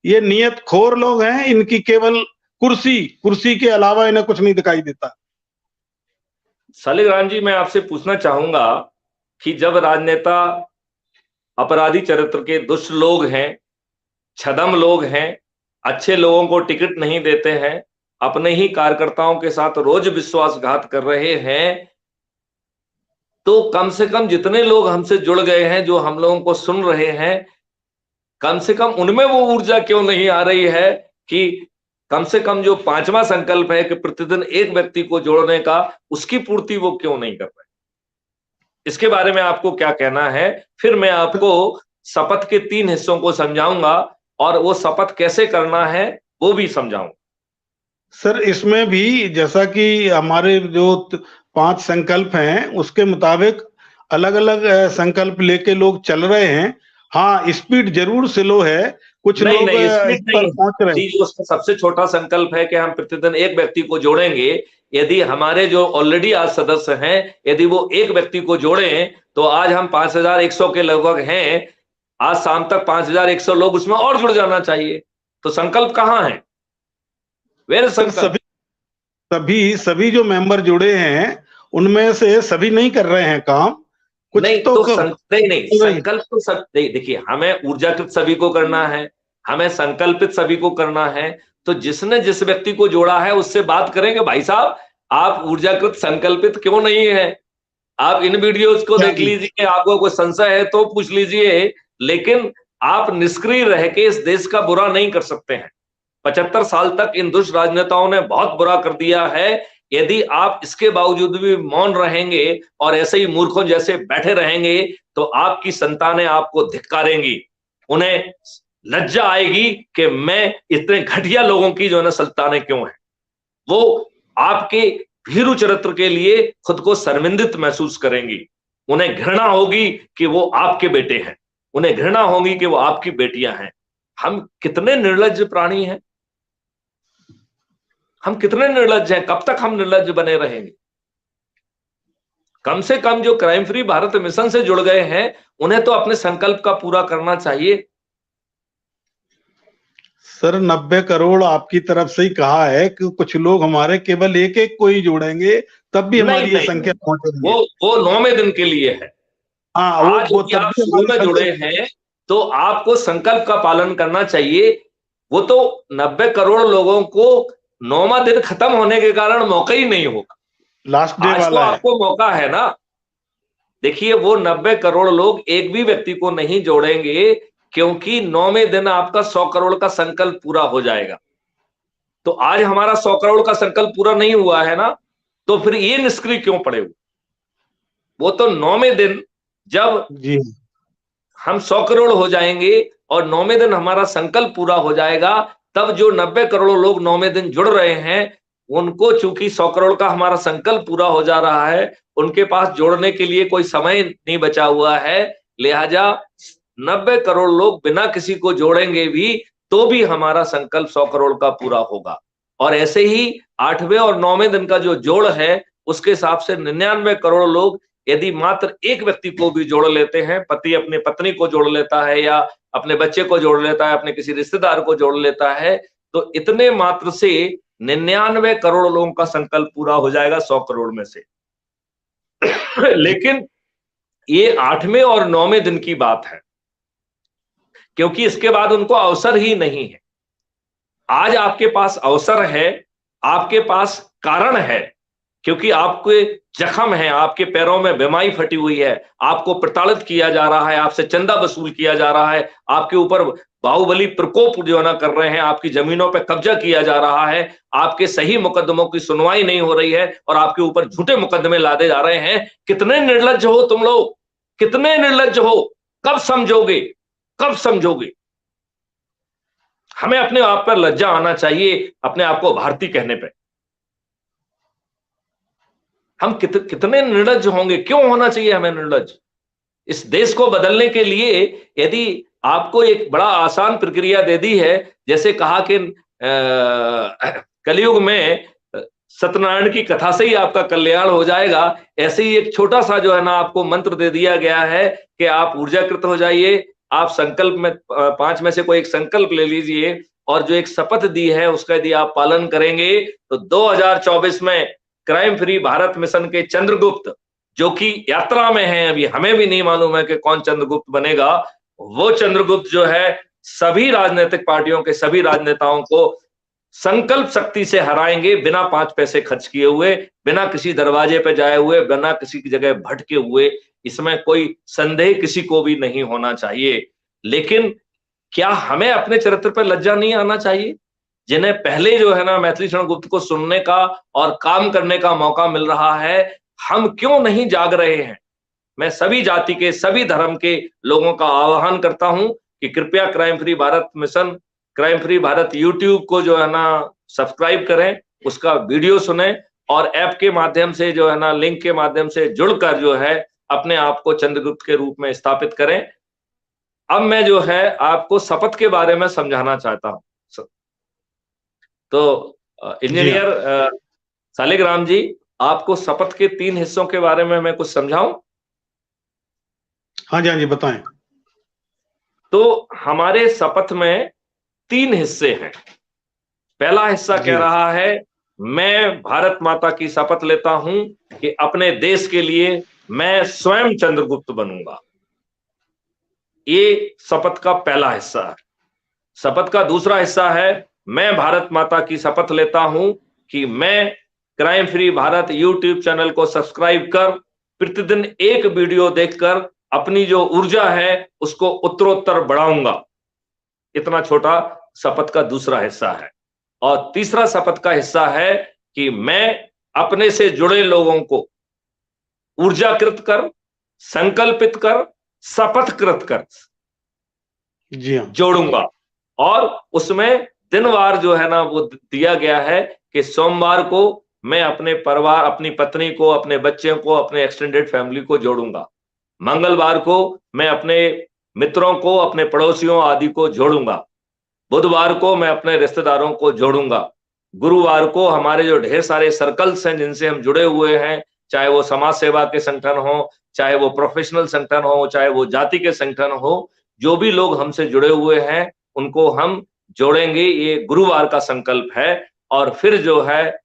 ये नियत खोर लोग हैं, इनकी केवल कुर्सी, कुर्सी के अलावा इन्हें कुछ नहीं दिखाई देता। शालिग्राम जी, मैं आपसे पूछना चाहूंगा कि जब राजनेता अपराधी चरित्र के दुष्ट लोग हैं, छदम लोग हैं, अच्छे लोगों को टिकट नहीं देते हैं, अपने ही कार्यकर्ताओं के साथ रोज विश्वासघात कर रहे हैं, तो कम से कम जितने लोग हमसे जुड़ गए हैं, जो हम लोगों को सुन रहे हैं, कम से कम उनमें वो ऊर्जा क्यों नहीं आ रही है कि कम से कम जो 5वां संकल्प है कि प्रतिदिन एक व्यक्ति को जोड़ने का, उसकी पूर्ति वो क्यों नहीं कर रहे? इसके बारे में आपको क्या कहना है? फिर मैं आपको शपथ के 3 हिस्सों को समझाऊंगा और वो शपथ कैसे करना है वो भी समझाऊंगा। सर इसमें भी जैसा कि हमारे जो 5 संकल्प हैं उसके मुताबिक अलग अलग संकल्प लेके लोग चल रहे हैं। हाँ, स्पीड जरूर स्लो है, कुछ नहीं लोग नहीं, इस स्पीड पर नहीं पहुंच रहे हैं। जी। जो उसका सबसे छोटा संकल्प है कि हम प्रतिदिन एक व्यक्ति को जोड़ेंगे, यदि हमारे जो ऑलरेडी आज सदस्य हैं, यदि वो एक व्यक्ति को जोड़ें तो आज हम 5100 के लगभग हैं। आज शाम तक 5100 लोग उसमें और जुड़ जाना चाहिए। तो संकल्प कहां है? वेर सर संकल्प? सभी सभी जो मेंबर जुड़े हैं उनमें से सभी नहीं कर रहे हैं काम, कुछ नहीं तो तो नहीं नहीं, नहीं। संकल्प तो सब नहीं। देखिए, हमें ऊर्जाकृत सभी को करना है, हमें संकल्पित सभी को करना है। तो जिसने जिस व्यक्ति को जोड़ा है उससे बात करेंगे, भाई साहब आप ऊर्जाकृत संकल्पित क्यों नहीं है? आप इन वीडियोस को क्या देख लीजिए, आपको कोई संशय है तो पूछ लीजिए, लेकिन आप निष्क्रिय रह के इस देश का बुरा नहीं कर सकते हैं। 75 साल तक इन दुष्ट राजनेताओं ने बहुत बुरा कर दिया है। यदि आप इसके बावजूद भी मौन रहेंगे और ऐसे ही मूर्खों जैसे बैठे रहेंगे तो आपकी संतानें आपको धिक्कारेंगी। उन्हें लज्जा आएगी कि मैं इतने घटिया लोगों की जो है ना संतानें क्यों हैं। वो आपके भीरु चरित्र के लिए खुद को शर्मिंदित महसूस करेंगी। उन्हें घृणा होगी कि वो आपके बेटे हैं, उन्हें घृणा होगी कि वो आपकी बेटियां हैं। हम कितने निर्लज्ज प्राणी हैं, हम कितने निर्लज्ज हैं। कब तक हम निर्लज्ज बने रहेंगे? कम से कम जो क्राइम फ्री भारत मिशन से जुड़ गए हैं उन्हें तो अपने संकल्प का पूरा करना चाहिए। सर 90 करोड़ आपकी तरफ से ही कहा है कि कुछ लोग हमारे केवल एक एक को ही जोड़ेंगे तब भी नहीं हमारी ये नहीं संख्या नहीं, पहुंच रही है। वो 9वें दिन के लिए है। हाँ, आज वो यदि तब आप भी शुरू हमारी में संख्या। जुड़े हैं तो आपको संकल्प का पालन करना चाहिए। वो तो 90 करोड़ लोगों को 9वां दिन खत्म होने के कारण मौका ही नहीं होगा। लास्ट डे आज तो वाला है। आपको मौका है ना। देखिए, वो 90 करोड़ लोग एक भी व्यक्ति को नहीं जोड़ेंगे, क्योंकि 9वें दिन आपका 100 करोड़ का संकल्प पूरा हो जाएगा। तो आज हमारा 100 करोड़ का संकल्प पूरा नहीं हुआ है ना, तो फिर ये निष्क्रिय क्यों पड़े हुए? वो तो 9वें दिन जब जी हम 100 करोड़ हो जाएंगे और 9वें दिन हमारा संकल्प पूरा हो जाएगा, तब जो 90 करोड़ लोग 9वें दिन जुड़ रहे हैं, उनको चूंकि 100 करोड़ का हमारा संकल्प पूरा हो जा रहा है, उनके पास जोड़ने के लिए कोई समय नहीं बचा हुआ है। लिहाजा 90 करोड़ लोग बिना किसी को जोड़ेंगे भी तो भी हमारा संकल्प 100 करोड़ का पूरा होगा। और ऐसे ही 8वें और 9वें दिन का जो जोड़ है, उसके हिसाब से 99 करोड़ लोग यदि मात्र एक व्यक्ति को भी जोड़ लेते हैं, पति अपने पत्नी को जोड़ लेता है या अपने बच्चे को जोड़ लेता है, अपने किसी रिश्तेदार को जोड़ लेता है, तो इतने मात्र से 99 करोड़ लोगों का संकल्प पूरा हो जाएगा 100 करोड़ में से। लेकिन ये 8वें और 9वें दिन की बात है, क्योंकि इसके बाद उनको अवसर ही नहीं है। आज आपके पास अवसर है, आपके पास कारण है, क्योंकि आपके जख्म है, आपके पैरों में बीमारी फटी हुई है, आपको प्रताड़ित किया जा रहा है, आपसे चंदा वसूल किया जा रहा है, आपके ऊपर बाहुबली प्रकोप जो है ना कर रहे हैं, आपकी जमीनों पर कब्जा किया जा रहा है, आपके सही मुकदमों की सुनवाई नहीं हो रही है और आपके ऊपर झूठे मुकदमे लादे जा रहे हैं। कितने निर्लज्ज हो तुम लोग, कितने निर्लज्ज हो, कब समझोगे, कब समझोगे? हमें अपने आप पर लज्जा आना चाहिए, अपने आप को भारतीय कहने पे। हम कितने निर्लज्ज होंगे, क्यों होना चाहिए हमें निर्लज्ज? इस देश को बदलने के लिए यदि आपको एक बड़ा आसान प्रक्रिया दे दी है, जैसे कहा कि कलयुग में सत्यनारायण की कथा से ही आपका कल्याण हो जाएगा, ऐसे ही एक छोटा सा जो है ना आपको मंत्र दे दिया गया है कि आप ऊर्जाकृत हो जाइए, आप संकल्प में 5 में से कोई एक संकल्प ले लीजिए और जो एक शपथ दी है उसका यदि आप पालन करेंगे तो 2024 में क्राइम फ्री भारत मिशन के चंद्रगुप्त, जो कि यात्रा में है, अभी हमें भी नहीं मालूम है कि कौन चंद्रगुप्त बनेगा, वो चंद्रगुप्त जो है सभी राजनीतिक पार्टियों के सभी राजनेताओं को संकल्प शक्ति से हराएंगे, बिना 5 पैसे खर्च किए हुए, बिना किसी दरवाजे पे जाए हुए, बिना किसी की जगह भटके हुए। इसमें कोई संदेह किसी को भी नहीं होना चाहिए। लेकिन क्या हमें अपने चरित्र पर लज्जा नहीं आना चाहिए? जिन्हें पहले जो है ना मैथिली शरण गुप्त को सुनने का और काम करने का मौका मिल रहा है, हम क्यों नहीं जाग रहे हैं? मैं सभी जाति के, सभी धर्म के लोगों का आह्वान करता हूं कि कृपया crime free Bharat mission, crime free Bharat YouTube को जो है ना सब्सक्राइब करें, उसका वीडियो सुने और ऐप के माध्यम से जो है ना लिंक के माध्यम से जुड़कर जो है अपने आप को चंद्रगुप्त के रूप में स्थापित करें। अब मैं जो है आपको शपथ के बारे में समझाना चाहता हूं। तो इंजीनियर शालिग्राम जी, आपको शपथ के 3 हिस्सों के बारे में मैं कुछ समझाऊं? हाँ जी बताएं। तो हमारे शपथ में 3 हिस्से हैं। पहला हिस्सा कह रहा है, मैं भारत माता की शपथ लेता हूं कि अपने देश के लिए मैं स्वयं चंद्रगुप्त बनूंगा। ये शपथ का पहला हिस्सा है। शपथ का दूसरा हिस्सा है, मैं भारत माता की शपथ लेता हूं कि मैं crime free Bharat YouTube channel को सब्सक्राइब कर प्रतिदिन एक वीडियो देखकर अपनी जो ऊर्जा है उसको उत्तरोत्तर बढ़ाऊंगा। इतना छोटा शपथ का दूसरा हिस्सा है। और तीसरा शपथ का हिस्सा है कि मैं अपने से जुड़े लोगों को ऊर्जाकृत कर, संकल्पित कर, शपथकृत कर जोड़ूंगा। और उसमें दिनवार जो है ना वो दिया गया है कि सोमवार को मैं अपने परिवार, अपनी पत्नी को, अपने बच्चों को, अपने एक्सटेंडेड फैमिली को जोड़ूंगा। मंगलवार को मैं अपने मित्रों को, अपने पड़ोसियों आदि को जोड़ूंगा। बुधवार को मैं अपने रिश्तेदारों को जोड़ूंगा। गुरुवार को हमारे जो ढेर सारे सर्कल्स हैं जिनसे हम जुड़े हुए हैं, चाहे वो समाज सेवा के संगठन हो, चाहे वो प्रोफेशनल संगठन हो, चाहे वो जाति के संगठन हो, जो भी लोग हमसे जुड़े हुए हैं उनको हम जोड़ेंगे। ये गुरुवार का संकल्प है। और फिर जो है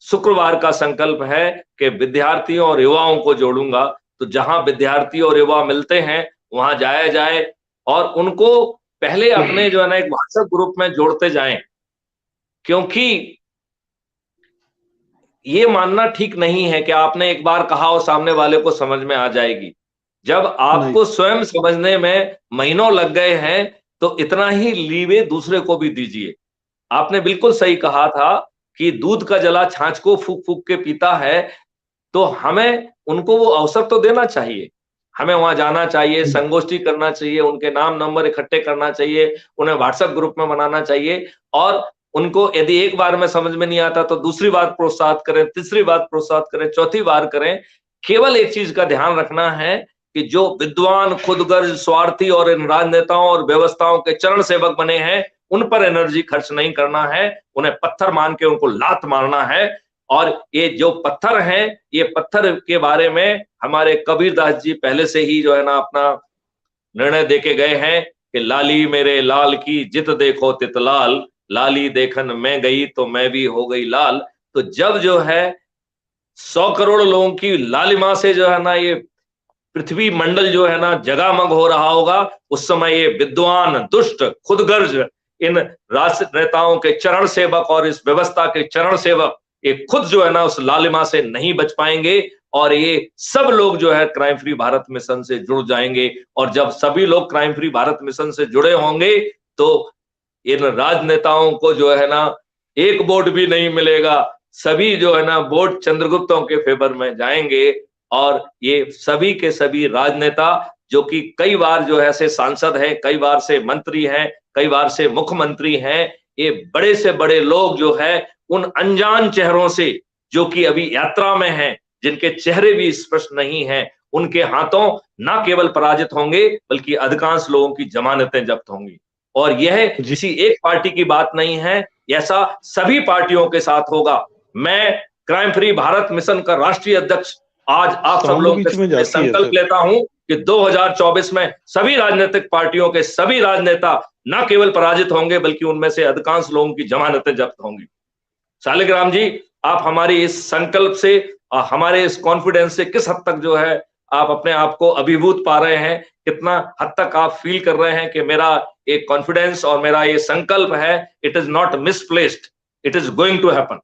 शुक्रवार का संकल्प है कि विद्यार्थियों और युवाओं को जोड़ूंगा। तो जहां विद्यार्थी और युवा मिलते हैं वहां जाया जाए और उनको पहले अपने जो है ना एक व्हाट्सएप ग्रुप में जोड़ते जाएं, क्योंकि ये मानना ठीक नहीं है कि आपने एक बार कहा और सामने वाले को समझ में आ जाएगी। जब आपको स्वयं समझने में महीनों लग गए हैं तो इतना ही लीवे दूसरे को भी दीजिए। आपने बिल्कुल सही कहा था कि दूध का जला छाछ को फूक फूक के पीता है, तो हमें उनको वो अवसर तो देना चाहिए। हमें वहां जाना चाहिए, संगोष्ठी करना चाहिए, उनके नाम नंबर इकट्ठे करना चाहिए, उन्हें व्हाट्सएप ग्रुप में बनाना चाहिए और उनको यदि एक बार में समझ में नहीं आता तो दूसरी बार प्रोत्साहित करें, तीसरी बार प्रोत्साहित करें, चौथी बार करें। केवल एक चीज का ध्यान रखना है कि जो विद्वान, खुदगर्ज, स्वार्थी और इन राजनेताओं और व्यवस्थाओं के चरण सेवक बने हैं उन पर एनर्जी खर्च नहीं करना है, उन्हें पत्थर मान के उनको लात मारना है। और ये जो पत्थर हैं, ये पत्थर के बारे में हमारे कबीरदास जी पहले से ही जो है ना अपना निर्णय देके गए हैं कि लाली मेरे लाल की जित देखो तित लाल, लाली देखन मैं गई तो मैं भी हो गई लाल। तो जब जो है 100 करोड़ लोगों की लालिमा से जो है ना ये पृथ्वी मंडल जो है ना जगामग हो रहा होगा, उस समय ये विद्वान, दुष्ट, खुदगर्ज इन राष्ट्र नेताओं के चरण सेवक और इस व्यवस्था के चरण सेवक ये खुद जो है ना उस लालिमा से नहीं बच पाएंगे, और ये सब लोग जो है क्राइम फ्री भारत मिशन से जुड़ जाएंगे। और जब सभी लोग क्राइम फ्री भारत मिशन से जुड़े होंगे तो इन राजनेताओं को जो है ना एक वोट भी नहीं मिलेगा, सभी जो है ना वोट चंद्रगुप्तों के फेवर में जाएंगे। और ये सभी के सभी राजनेता जो कि कई बार जो है ऐसे सांसद हैं, कई बार से मंत्री हैं, कई बार से मुख्यमंत्री हैं, ये बड़े से बड़े लोग जो है उन अनजान चेहरों से जो कि अभी यात्रा में हैं, जिनके चेहरे भी स्पष्ट नहीं हैं, उनके हाथों ना केवल पराजित होंगे बल्कि अधिकांश लोगों की जमानतें जब्त होंगी। और यह जी किसी एक पार्टी की बात नहीं है, ऐसा सभी पार्टियों के साथ होगा। मैं क्राइम फ्री भारत मिशन का राष्ट्रीय अध्यक्ष आज आप सब साउंड लोगों के बीच में सामने जाती है संकल्प सर। लेता हूं कि 2024 में सभी राजनीतिक पार्टियों के सभी राजनेता न केवल पराजित होंगे बल्कि उनमें से अधिकांश लोगों की जमानतें जब्त होंगी। शालिग्राम जी, आप हमारी इस संकल्प से, हमारे इस कॉन्फिडेंस से किस हद तक जो है आप अपने आप को अभिभूत पा रहे हैं, कितना हद तक आप फील कर रहे हैं कि मेरा एक कॉन्फिडेंस और मेरा ये संकल्प है, it is not misplaced, it is going to happen.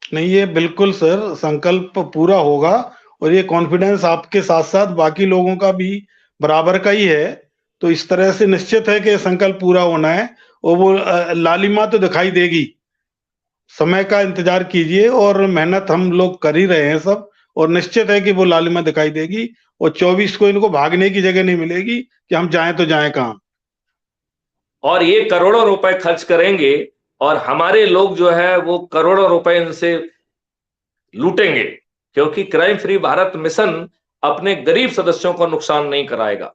नहीं, ये बिल्कुल सर संकल्प पूरा होगा, और ये कॉन्फिडेंस आपके साथ साथ बाकी लोगों का भी बराबर का ही है। तो इस तरह से निश्चित है कि संकल्प पूरा होना है, और वो लालिमा तो दिखाई देगी। समय का इंतजार कीजिए, और मेहनत हम लोग कर ही रहे हैं सब, और निश्चित है कि वो लालिमा दिखाई देगी, और 24 को इनको भागने की जगह नहीं मिलेगी कि हम जाएं तो जाएं कहां। और ये करोड़ों रुपए खर्च करेंगे और हमारे लोग जो है वो करोड़ों रुपए इनसे लूटेंगे, क्योंकि क्राइम फ्री भारत मिशन अपने गरीब सदस्यों को नुकसान नहीं कराएगा।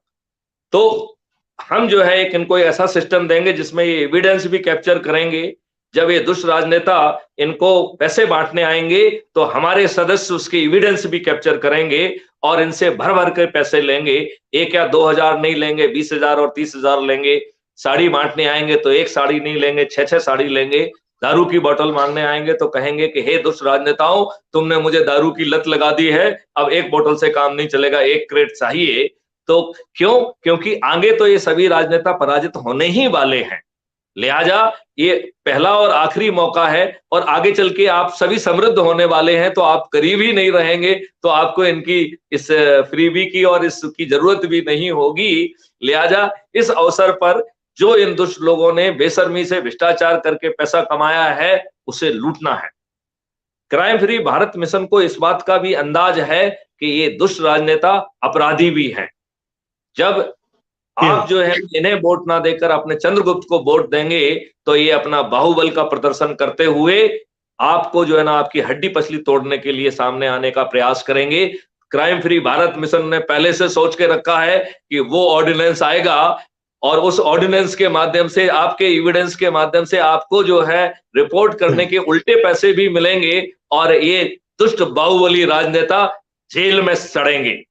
तो हम जो है एक इनको ऐसा सिस्टम देंगे जिसमें ये एविडेंस भी कैप्चर करेंगे। जब ये दुष्ट राजनेता इनको पैसे बांटने आएंगे तो हमारे सदस्य उसके एविडेंस भी कैप्चर करेंगे और इनसे भर भर के पैसे लेंगे। 1 या 2 हजार नहीं लेंगे, 20 हजार और 30 हजार लेंगे। साड़ी बांटने आएंगे तो एक साड़ी नहीं लेंगे, 6 6 साड़ी लेंगे। दारू की बोतल मांगने आएंगे तो कहेंगे कि हे दुष्ट राजनेताओं, तुमने मुझे दारू की लत लगा दी है, अब एक बोतल से काम नहीं चलेगा, एक क्रेट चाहिए। तो क्यों? क्योंकि आगे तो ये सभी राजनेता पराजित होने ही वाले हैं। लिहाजा ये पहला और आखिरी मौका है, और आगे चल के आप सभी समृद्ध होने वाले हैं, तो आप करीब ही नहीं रहेंगे, तो आपको इनकी इस फ्रीबी की और इसकी जरूरत भी नहीं होगी। लिहाजा इस अवसर पर जो इन दुष्ट लोगों ने बेशर्मी से भ्रष्टाचार करके पैसा कमाया है, उसे लूटना है। क्राइम फ्री भारत मिशन को इस बात का भी अंदाज है कि ये दुष्ट राजनेता अपराधी भी हैं। जब आप जो है इन्हें वोट ना देकर अपने चंद्रगुप्त को वोट देंगे तो ये अपना बाहुबल का प्रदर्शन करते हुए आपको जो है ना आपकी हड्डी पसली तोड़ने के लिए सामने आने का प्रयास करेंगे। क्राइम फ्री भारत मिशन ने पहले से सोच के रखा है कि वो ऑर्डिनेंस आएगा और उस ऑर्डिनेंस के माध्यम से, आपके एविडेंस के माध्यम से आपको जो है रिपोर्ट करने के उल्टे पैसे भी मिलेंगे और ये दुष्ट बाहुबली राजनेता जेल में सड़ेंगे।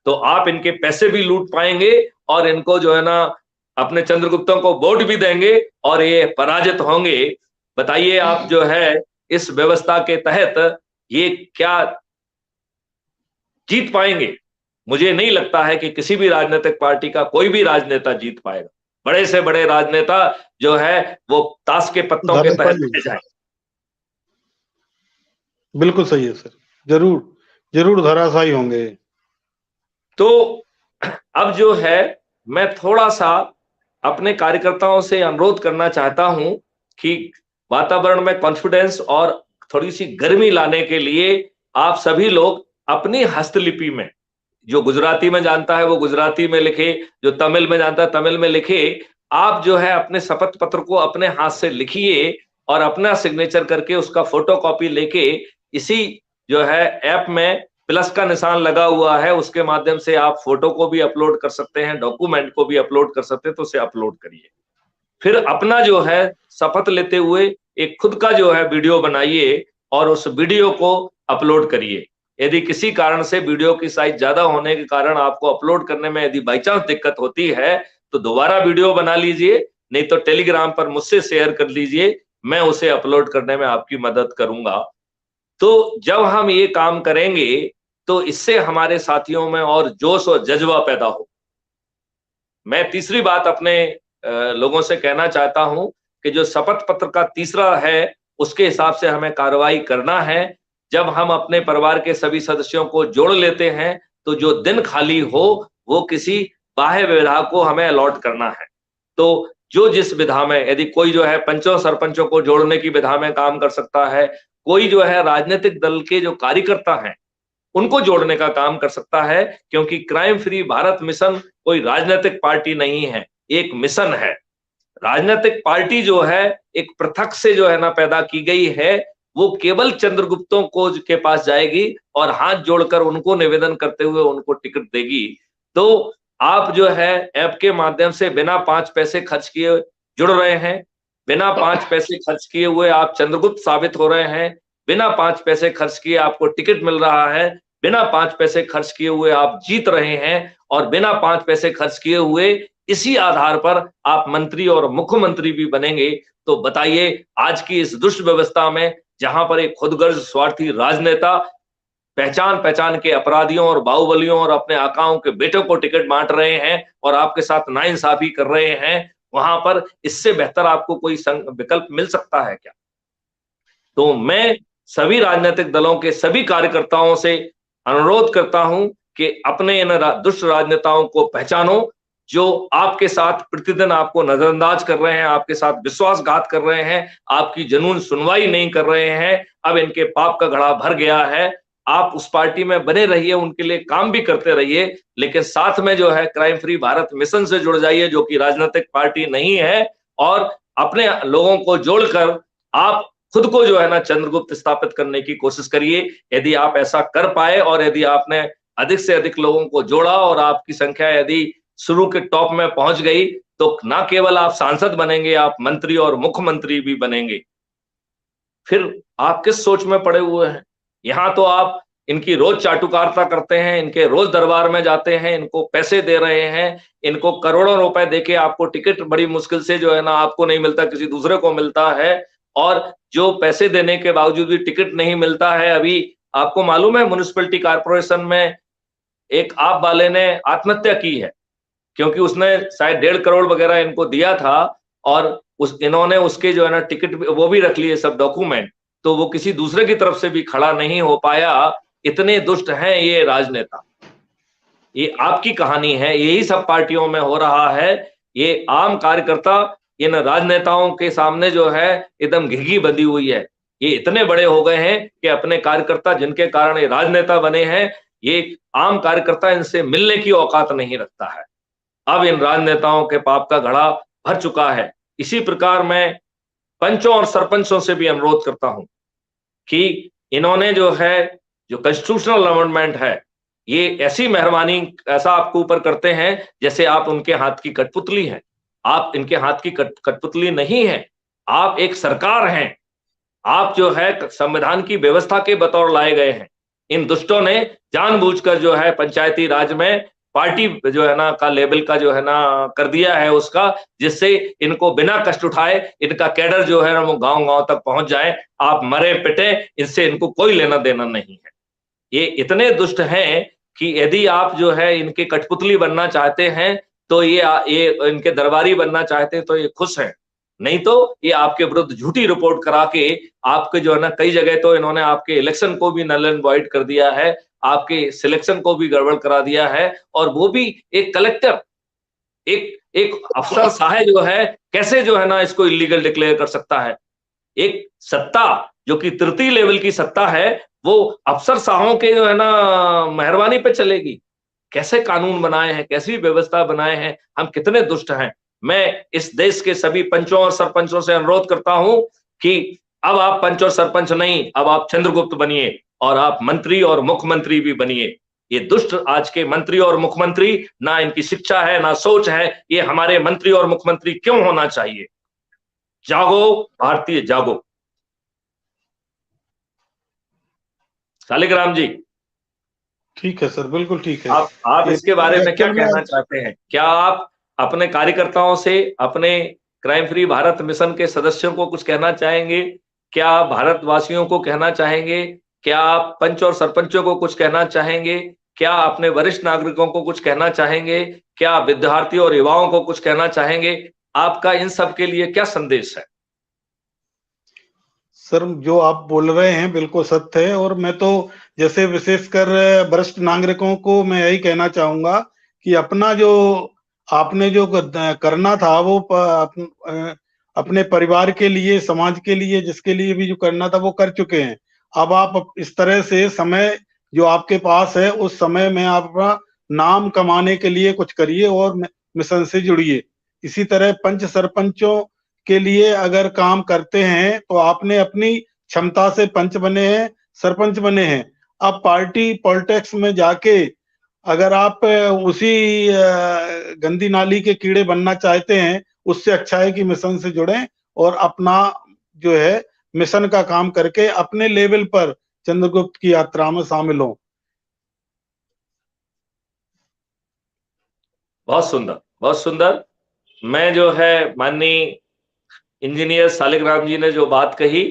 तो आप इनके पैसे भी लूट पाएंगे और इनको जो है ना अपने चंद्रगुप्तों को वोट भी देंगे और ये पराजित होंगे। बताइए आप जो है इस व्यवस्था के तहत ये क्या जीत पाएंगे? मुझे नहीं लगता है कि किसी भी राजनीतिक पार्टी का कोई भी राजनेता जीत पाएगा। बड़े से बड़े राजनेता जो है वो ताश के पत्तों के तहत रह जाए। बिल्कुल सही है सर, जरूर जरूर धराशायी होंगे। तो अब जो है मैं थोड़ा सा अपने कार्यकर्ताओं से अनुरोध करना चाहता हूं कि वातावरण में कॉन्फिडेंस और थोड़ी सी गर्मी लाने के लिए आप सभी लोग अपनी हस्तलिपि में, जो गुजराती में जानता है वो गुजराती में लिखे, जो तमिल में जानता है तमिल में लिखे। आप जो है अपने शपथ पत्र को अपने हाथ से लिखिए और अपना सिग्नेचर करके उसका फोटोकॉपी लेके इसी जो है ऐप में प्लस का निशान लगा हुआ है, उसके माध्यम से आप फोटो को भी अपलोड कर सकते हैं, डॉक्यूमेंट को भी अपलोड कर सकते हैं, तो उसे अपलोड करिए। फिर अपना जो है शपथ लेते हुए एक खुद का जो है वीडियो बनाइए और उस वीडियो को अपलोड करिए। यदि किसी कारण से वीडियो की साइज ज्यादा होने के कारण आपको अपलोड करने में यदि बाई चांस दिक्कत होती है तो दोबारा वीडियो बना लीजिए, नहीं तो टेलीग्राम पर मुझसे शेयर कर लीजिए, मैं उसे अपलोड करने में आपकी मदद करूंगा। तो जब हम ये काम करेंगे तो इससे हमारे साथियों में और जोश और जज्बा पैदा हो। मैं तीसरी बात अपने लोगों से कहना चाहता हूं कि जो शपथ पत्र का तीसरा है उसके हिसाब से हमें कार्रवाई करना है। जब हम अपने परिवार के सभी सदस्यों को जोड़ लेते हैं तो जो दिन खाली हो वो किसी बाह्य विधा को हमें अलॉट करना है। तो जो जिस विधा में, यदि कोई जो है पंचों सरपंचों को जोड़ने की विधा में काम कर सकता है, कोई जो है राजनीतिक दल के जो कार्यकर्ता हैं उनको जोड़ने का काम कर सकता है, क्योंकि क्राइम फ्री भारत मिशन कोई राजनीतिक पार्टी नहीं है, एक मिशन है। राजनीतिक पार्टी जो है एक पृथक से जो है ना पैदा की गई है, वो केवल चंद्रगुप्तों को के पास जाएगी और हाथ जोड़कर उनको निवेदन करते हुए उनको टिकट देगी। तो आप जो है ऐप के माध्यम से बिना 5 पैसे खर्च किए जुड़ रहे हैं, बिना 5 पैसे खर्च किए हुए आप चंद्रगुप्त साबित हो रहे हैं, बिना 5 पैसे खर्च किए आपको टिकट मिल रहा है, बिना 5 पैसे खर्च किए हुए आप जीत रहे हैं, और बिना 5 पैसे खर्च किए हुए इसी आधार पर आप मंत्री और मुख्यमंत्री भी बनेंगे। तो बताइए, आज की इस दुष्ट व्यवस्था में जहां पर एक खुदगर्ज स्वार्थी राजनेता पहचान पहचान के अपराधियों और बाहुबलियों और अपने आकाओं के बेटों को टिकट बांट रहे हैं और आपके साथ नाइंसाफी कर रहे हैं, वहां पर इससे बेहतर आपको कोई विकल्प मिल सकता है क्या? तो मैं सभी राजनीतिक दलों के सभी कार्यकर्ताओं से अनुरोध करता हूं कि अपने इन दुष्ट राजनेताओं को पहचानो, जो आपके साथ प्रतिदिन आपको नजरअंदाज कर रहे हैं, आपके साथ विश्वासघात कर रहे हैं, आपकी जनून सुनवाई नहीं कर रहे हैं। अब इनके पाप का घड़ा भर गया है। आप उस पार्टी में बने रहिए, उनके लिए काम भी करते रहिए, लेकिन साथ में जो है क्राइम फ्री भारत मिशन से जुड़ जाइए, जो कि राजनीतिक पार्टी नहीं है, और अपने लोगों को जोड़कर आप खुद को जो है ना चंद्रगुप्त स्थापित करने की कोशिश करिए। यदि आप ऐसा कर पाए और यदि आपने अधिक से अधिक लोगों को जोड़ा और आपकी संख्या यदि शुरू के टॉप में पहुंच गई, तो ना केवल आप सांसद बनेंगे, आप मंत्री और मुख्यमंत्री भी बनेंगे। फिर आप किस सोच में पड़े हुए हैं? यहां तो आप इनकी रोज चाटुकारिता करते हैं, इनके रोज दरबार में जाते हैं, इनको पैसे दे रहे हैं, इनको करोड़ों रुपए देके आपको टिकट बड़ी मुश्किल से जो है ना आपको नहीं मिलता, किसी दूसरे को मिलता है, और जो पैसे देने के बावजूद भी टिकट नहीं मिलता है। अभी आपको मालूम है म्युनिसिपैलिटी कॉर्पोरेशन में एक आप वाले ने आत्महत्या की है, क्योंकि उसने शायद 1.5 करोड़ वगैरह इनको दिया था, और इन्होंने उसके जो है ना टिकट वो भी रख लिए, सब डॉक्यूमेंट, तो वो किसी दूसरे की तरफ से भी खड़ा नहीं हो पाया। इतने दुष्ट हैं ये राजनेता। ये आपकी कहानी है, यही सब पार्टियों में हो रहा है। ये आम कार्यकर्ता इन राजनेताओं के सामने जो है एकदम घिघी बंधी हुई है। ये इतने बड़े हो गए हैं कि अपने कार्यकर्ता जिनके कारण ये राजनेता बने हैं, ये आम कार्यकर्ता इनसे मिलने की औकात नहीं रखता है। अब इन राजनेताओं के पाप का घड़ा भर चुका है। इसी प्रकार मैं पंचों और सरपंचों से भी अनुरोध करता हूं कि इन्होंने जो है, जो कॉन्स्टिट्यूशनल अमेंडमेंट है, ये ऐसी मेहरबानी ऐसा आपको ऊपर करते हैं जैसे आप उनके हाथ की कठपुतली हैं। आप इनके हाथ की कठपुतली नहीं है, आप एक सरकार हैं। आप जो है संविधान की व्यवस्था के बतौर लाए गए हैं। इन दुष्टों ने जानबूझकर जो है पंचायती राज में पार्टी जो है ना का लेवल का जो है ना कर दिया है उसका, जिससे इनको बिना कष्ट उठाए इनका कैडर जो है ना वो गांव गांव तक पहुंच जाए। आप मरे पिटे, इससे इनको कोई लेना देना नहीं है। ये इतने दुष्ट हैं कि यदि आप जो है इनके कठपुतली बनना चाहते हैं, तो ये इनके दरबारी बनना चाहते हैं, तो ये खुश हैं। नहीं तो ये आपके विरुद्ध झूठी रिपोर्ट करा के आपके जो है ना, कई जगह तो इन्होंने आपके इलेक्शन को भी नल एंड वॉइड कर दिया है, आपके सिलेक्शन को भी गड़बड़ करा दिया है, और वो भी एक कलेक्टर, एक एक अफसर साहब जो है कैसे जो है ना इसको इलीगल डिक्लेयर कर सकता है। एक सत्ता जो कि तृतीय लेवल की सत्ता है, वो अफसर साहों के जो है ना मेहरबानी पे चलेगी। कैसे कानून बनाए हैं, कैसी व्यवस्था बनाए हैं, हम कितने दुष्ट हैं। मैं इस देश के सभी पंचों और सरपंचों से अनुरोध करता हूं कि अब आप पंच और सरपंच नहीं, अब आप चंद्रगुप्त बनिए और आप मंत्री और मुख्यमंत्री भी बनिए। ये दुष्ट आज के मंत्री और मुख्यमंत्री, ना इनकी शिक्षा है ना सोच है। ये हमारे मंत्री और मुख्यमंत्री क्यों होना चाहिए? जागो भारतीय, जागो। शालिग्राम जी, ठीक है सर, बिल्कुल ठीक है। आप इसके बारे में क्या कहना चाहते हैं? क्या आप अपने कार्यकर्ताओं से, अपने क्राइम फ्री भारत मिशन के सदस्यों को कुछ कहना चाहेंगे? क्या आप भारतवासियों को कहना चाहेंगे? क्या आप पंच और सरपंचों को कुछ कहना चाहेंगे? क्या अपने वरिष्ठ नागरिकों को कुछ कहना चाहेंगे? क्या विद्यार्थियों और युवाओं को कुछ कहना चाहेंगे? आपका इन सब के लिए क्या संदेश है? सर जो आप बोल रहे हैं बिल्कुल सत्य है, और मैं तो जैसे विशेषकर वरिष्ठ नागरिकों को मैं यही कहना चाहूंगा कि अपना जो आपने जो करना था वो अपने परिवार के लिए, समाज के लिए, जिसके लिए भी जो करना था वो कर चुके हैं। अब आप इस तरह से समय जो आपके पास है उस समय में आप अपना नाम कमाने के लिए कुछ करिए और मिशन से जुड़िए। इसी तरह पंच सरपंचों के लिए अगर काम करते हैं तो आपने अपनी क्षमता से पंच बने हैं, सरपंच बने हैं। अब पार्टी पॉलिटिक्स में जाके अगर आप उसी गंदी नाली के कीड़े बनना चाहते हैं, उससे अच्छा है कि मिशन से जुड़ें और अपना जो है मिशन का काम करके अपने लेवल पर चंद्रगुप्त की यात्रा में शामिल हों। बहुत सुंदर, बहुत सुंदर। मैं जो है माननीय इंजीनियर सालिग्राम जी ने जो बात कही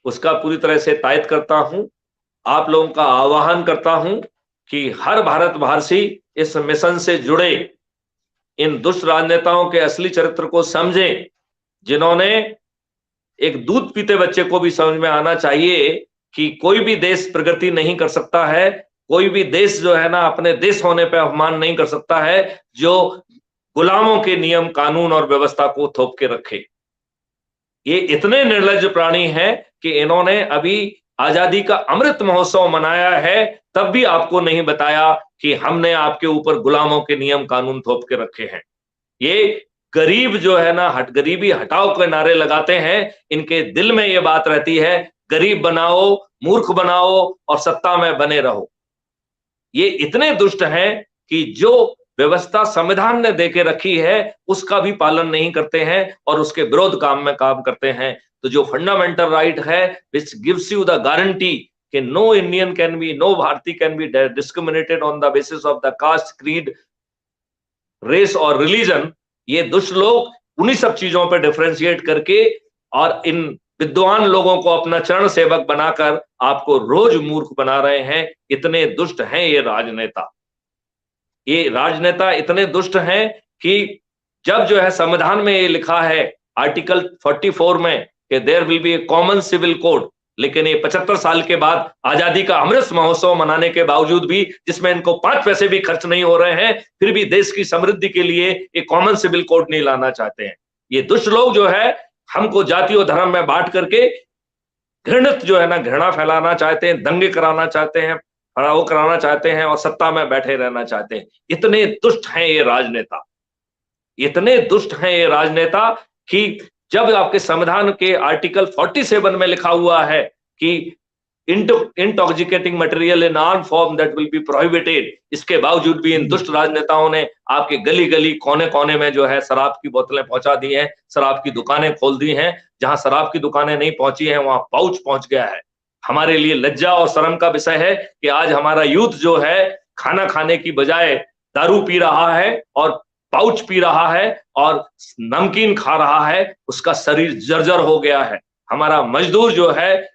उसका पूरी तरह से तायद करता हूं। आप लोगों का आह्वान करता हूं कि हर भारतवासी इस मिशन से जुड़े, इन दुष्ट राजनेताओं के असली चरित्र को समझें, जिन्होंने एक दूध पीते बच्चे को भी समझ में आना चाहिए कि कोई भी देश प्रगति नहीं कर सकता है, कोई भी देश जो है ना अपने देश होने पर अपमान नहीं कर सकता है जो गुलामों के नियम कानून और व्यवस्था को थोप के रखे। ये इतने निर्लज्ज प्राणी हैं कि इन्होंने अभी आजादी का अमृत महोत्सव मनाया है, तब भी आपको नहीं बताया कि हमने आपके ऊपर गुलामों के नियम कानून थोप के रखे हैं। ये गरीब जो है ना गरीबी हटाओ के नारे लगाते हैं, इनके दिल में ये बात रहती है गरीब बनाओ, मूर्ख बनाओ और सत्ता में बने रहो। ये इतने दुष्ट हैं कि जो व्यवस्था संविधान ने देके रखी है उसका भी पालन नहीं करते हैं और उसके विरोध काम में काम करते हैं। तो जो फंडामेंटल राइट है which gives you the guarantee कि no Indian can be, no Bharatiya can be discriminated on the basis of the caste, creed, race और रिलीजन, ये दुष्ट लोग उन्हीं सब चीजों पर डिफरेंशिएट करके और इन विद्वान लोगों को अपना चरण सेवक बनाकर आपको रोज मूर्ख बना रहे हैं। इतने दुष्ट हैं ये राजनेता। ये राजनेता इतने दुष्ट हैं कि जब जो है संविधान में ये लिखा है आर्टिकल 44 में कि there will be a common civil code, लेकिन ये 75 साल के बाद आजादी का अमृत महोत्सव मनाने के बावजूद भी, जिसमें इनको 5 पैसे भी खर्च नहीं हो रहे हैं, फिर भी देश की समृद्धि के लिए एक कॉमन सिविल कोड नहीं लाना चाहते हैं। ये दुष्ट लोग जो है हमको जाति और धर्म में बांट करके घृणित जो है ना घृणा फैलाना चाहते हैं, दंगे कराना चाहते हैं, वो कराना चाहते हैं और सत्ता में बैठे रहना चाहते हैं। इतने दुष्ट हैं ये राजनेता, इतने दुष्ट हैं ये राजनेता कि जब आपके संविधान के आर्टिकल 47 में लिखा हुआ है कि intoxicating material in arm form that will be prohibited, इसके बावजूद भी इन दुष्ट राजनेताओं ने आपके गली गली कोने कोने में जो है शराब की बोतलें पहुंचा दी हैं, शराब की दुकानें खोल दी हैं। जहां शराब की दुकानें नहीं पहुंची हैं वहां पाउच पहुंच गया है। हमारे लिए लज्जा और शर्म का विषय है कि आज हमारा यूथ जो है खाना खाने की बजाय दारू पी रहा है और पाउच पी रहा है और नमकीन खा रहा है, उसका शरीर जर्जर हो गया है। हमारा मजदूर जो है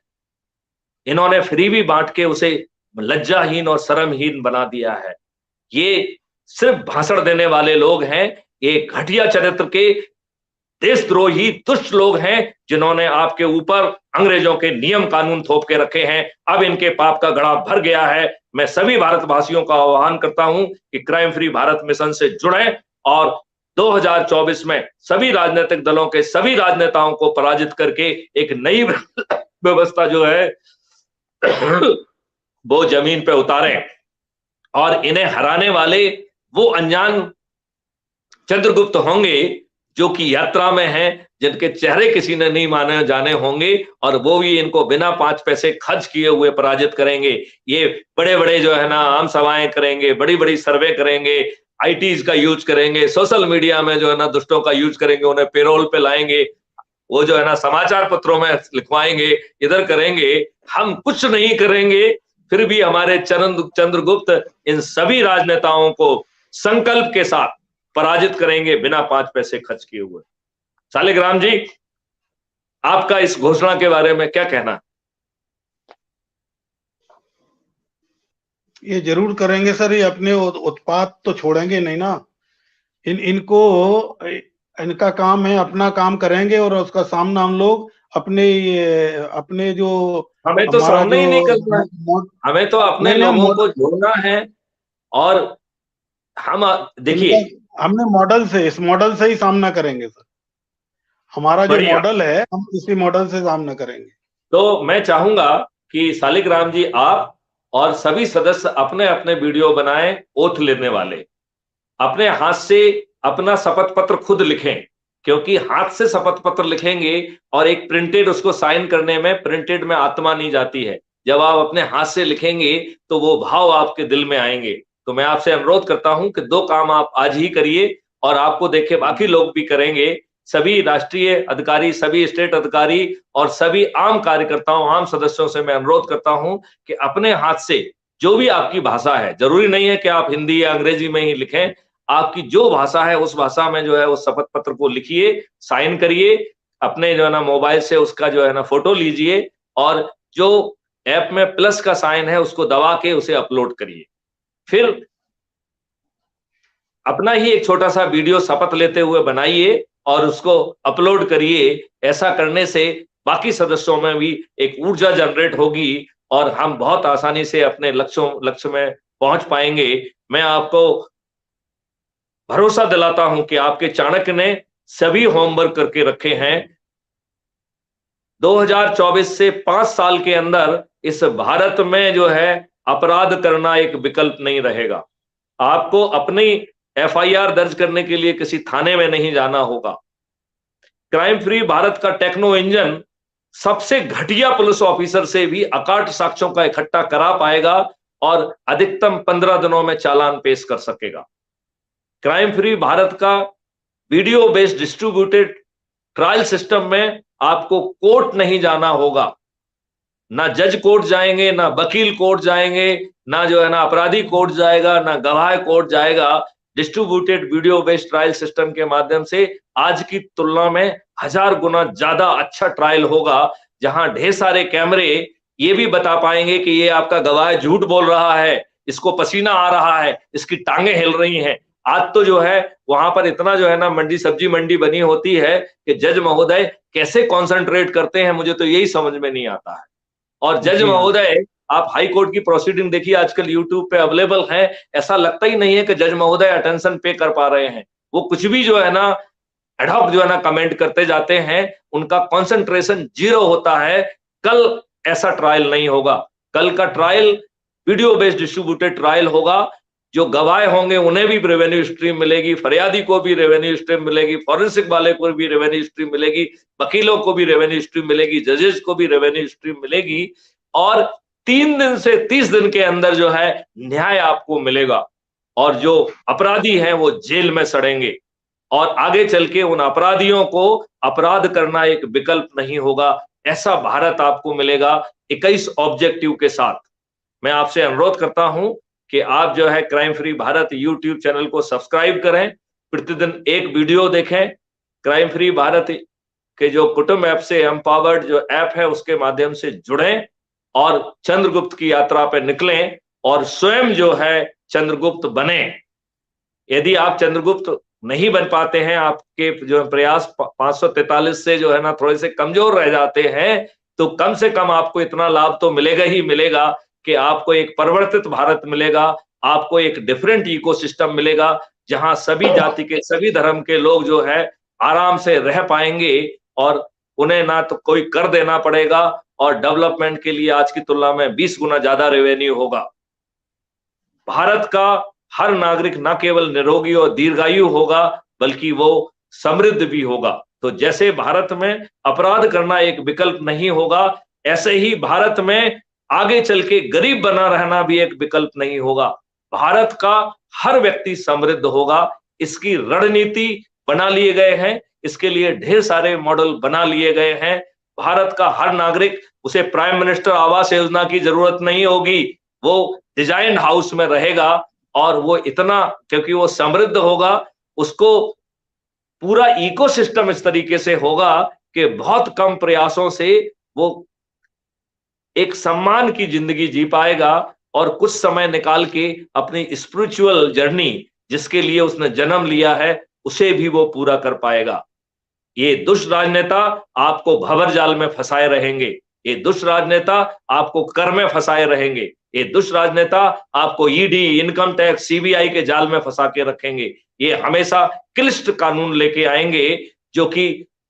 इन्होंने फ्रीबी बांट के उसे लज्जाहीन और शर्महीन बना दिया है। ये सिर्फ भाषण देने वाले लोग हैं, ये घटिया चरित्र के देशद्रोही दुष्ट लोग हैं जिन्होंने आपके ऊपर अंग्रेजों के नियम कानून थोप के रखे हैं। अब इनके पाप का घड़ा भर गया है। मैं सभी भारतवासियों का आह्वान करता हूं कि क्राइम फ्री भारत मिशन से जुड़ें और 2024 में सभी राजनीतिक दलों के सभी राजनेताओं को पराजित करके एक नई व्यवस्था जो है वो जमीन पे उतारें और इन्हें हराने वाले वो अनजान चंद्रगुप्त होंगे जो कि यात्रा में हैं, जिनके चेहरे किसी ने नहीं माने जाने होंगे और वो भी इनको बिना 5 पैसे खर्च किए हुए पराजित करेंगे। ये बड़े बड़े जो है ना आम सभाएं करेंगे, बड़ी बड़ी सर्वे करेंगे, आईटीज का यूज करेंगे, सोशल मीडिया में जो है ना दुष्टों का यूज करेंगे, उन्हें पेरोल पे लाएंगे, वो जो है ना समाचार पत्रों में लिखवाएंगे, इधर करेंगे। हम कुछ नहीं करेंगे, फिर भी हमारे चंद्रगुप्त इन सभी राजनेताओं को संकल्प के साथ पराजित करेंगे बिना 5 पैसे खर्च किए हुए। सालिग्राम जी, आपका इस घोषणा के बारे में क्या कहना? ये जरूर करेंगे सर, ये अपने उत्पात तो छोड़ेंगे नहीं ना। इनको इनका काम है, अपना काम करेंगे और उसका सामना हम लोग अपने जो हमें तो हमारा सामने जो ही नहीं करना है, हमें तो अपने नहीं नहीं लोगों को जोड़ना है। और हम इनका देखिए, हमने मॉडल से इस मॉडल से ही सामना करेंगे सर। हमारा जो बढ़िया। मॉडल है हम इसी मॉडल से सामना करेंगे। तो मैं चाहूंगा कि शालिग्राम जी, आप और सभी सदस्य अपने अपने वीडियो बनाएं ओथ लेने वाले, अपने हाथ से अपना शपथ पत्र खुद लिखें, क्योंकि हाथ से शपथ पत्र लिखेंगे और एक प्रिंटेड उसको साइन करने में, प्रिंटेड में आत्मा नहीं जाती है। जब आप अपने हाथ से लिखेंगे तो वो भाव आपके दिल में आएंगे। तो मैं आपसे अनुरोध करता हूं कि दो काम आप आज ही करिए, और आपको देख के बाकी लोग भी करेंगे। सभी राष्ट्रीय अधिकारी, सभी स्टेट अधिकारी और सभी आम कार्यकर्ताओं, आम सदस्यों से मैं अनुरोध करता हूं कि अपने हाथ से जो भी आपकी भाषा है, जरूरी नहीं है कि आप हिंदी या अंग्रेजी में ही लिखें, आपकी जो भाषा है उस भाषा में जो है उस शपथ पत्र को लिखिए, साइन करिए, अपने जो है ना मोबाइल से उसका जो है ना फोटो लीजिए, और जो ऐप में प्लस का साइन है उसको दबा के उसे अपलोड करिए। फिर अपना ही एक छोटा सा वीडियो शपथ लेते हुए बनाइए और उसको अपलोड करिए। ऐसा करने से बाकी सदस्यों में भी एक ऊर्जा जनरेट होगी और हम बहुत आसानी से अपने लक्ष्य में पहुंच पाएंगे। मैं आपको भरोसा दिलाता हूं कि आपके चाणक्य ने सभी होमवर्क करके रखे हैं। 2024 से 5 साल के अंदर इस भारत में जो है अपराध करना एक विकल्प नहीं रहेगा। आपको अपनी एफआईआर दर्ज करने के लिए किसी थाने में नहीं जाना होगा। क्राइम फ्री भारत का टेक्नो इंजन सबसे घटिया पुलिस ऑफिसर से भी अकाट साक्ष्यों का इकट्ठा करा पाएगा और अधिकतम 15 दिनों में चालान पेश कर सकेगा। क्राइम फ्री भारत का video based distributed trial system में आपको कोर्ट नहीं जाना होगा, ना जज कोर्ट जाएंगे, ना वकील कोर्ट जाएंगे, ना जो है ना अपराधी कोर्ट जाएगा, ना गवाह कोर्ट जाएगा। Distributed video based trial system के माध्यम से आज की तुलना में 1000 गुना ज्यादा अच्छा ट्रायल होगा, जहां ढेर सारे कैमरे ये भी बता पाएंगे कि ये आपका गवाह झूठ बोल रहा है, इसको पसीना आ रहा है, इसकी टांगे हिल रही हैं। आज तो जो है वहां पर इतना जो है ना मंडी, सब्जी मंडी बनी होती है कि जज महोदय कैसे कॉन्सेंट्रेट करते हैं, मुझे तो यही समझ में नहीं आता है। और जज जी हाँ। महोदय, आप हाई कोर्ट की प्रोसीडिंग देखिए, आजकल यूट्यूब पे अवेलेबल है। ऐसा लगता ही नहीं है कि जज महोदय अटेंशन पे कर पा रहे हैं। वो कुछ भी जो है ना एडहॉक जो है ना कमेंट करते जाते हैं, उनका कंसंट्रेशन जीरो होता है। कल ऐसा ट्रायल नहीं होगा। कल का trial video based distributed trial होगा। जो गवाह होंगे उन्हें भी रेवेन्यू स्ट्रीम मिलेगी, फरियादी को भी रेवेन्यू स्ट्रीम मिलेगी, फॉरेंसिक वाले को भी रेवेन्यू स्ट्रीम मिलेगी, वकीलों को भी रेवेन्यू स्ट्रीम मिलेगी, जजेस को भी रेवेन्यू स्ट्रीम मिलेगी। और 3 दिन से 30 दिन के अंदर जो है न्याय आपको मिलेगा, और जो अपराधी हैं वो जेल में सड़ेंगे, और आगे चल के उन अपराधियों को अपराध करना एक विकल्प नहीं होगा। ऐसा भारत आपको मिलेगा 21 ऑब्जेक्टिव के साथ। मैं आपसे अनुरोध करता हूं कि आप जो है crime free Bharat YouTube channel को सब्सक्राइब करें, प्रतिदिन एक वीडियो देखें। क्राइम फ्री भारत के जो कुटुंब ऐप से एम्पावर्ड जो ऐप है उसके माध्यम से जुड़ें और चंद्रगुप्त की यात्रा पर निकलें और स्वयं जो है चंद्रगुप्त बने। यदि आप चंद्रगुप्त नहीं बन पाते हैं, आपके जो प्रयास 543 से जो है ना थोड़े से कमजोर रह जाते हैं, तो कम से कम आपको इतना लाभ तो मिलेगा ही मिलेगा कि आपको एक परिवर्तित भारत मिलेगा, आपको एक डिफरेंट इकोसिस्टम मिलेगा, जहां सभी जाति के, सभी धर्म के लोग जो है आराम से रह पाएंगे, और उन्हें ना तो कोई कर देना पड़ेगा, और डेवलपमेंट के लिए आज की तुलना में 20 गुना ज्यादा रेवेन्यू होगा। भारत का हर नागरिक न केवल निरोगी और दीर्घायु होगा, बल्कि वो समृद्ध भी होगा। तो जैसे भारत में अपराध करना एक विकल्प नहीं होगा, ऐसे ही भारत में आगे चल के गरीब बना रहना भी एक विकल्प नहीं होगा। भारत का हर व्यक्ति समृद्ध होगा। इसकी रणनीति बना लिए गए हैं, इसके लिए ढेर सारे मॉडल बना लिए गए हैं। भारत का हर नागरिक, उसे प्राइम मिनिस्टर आवास योजना की जरूरत नहीं होगी, वो डिजाइन हाउस में रहेगा, और वो इतना, क्योंकि वो समृद्ध होगा, उसको पूरा इकोसिस्टम इस तरीके से होगा कि बहुत कम प्रयासों से वो एक सम्मान की जिंदगी जी पाएगा, और कुछ समय निकाल के अपनी स्पिरिचुअल जर्नी जिसके लिए उसने जन्म लिया है उसे भी वो पूरा कर पाएगा। ये दुष्ट राजनेता आपको भंवर जाल में फंसाए रहेंगे, ये दुष्ट राजनेता आपको कर में फंसाए रहेंगे, ये दुष्ट राजनेता आपको ईडी, इनकम टैक्स, सीबीआई के जाल में फंसा के रखेंगे। ये हमेशा क्लिष्ट कानून लेके आएंगे जो कि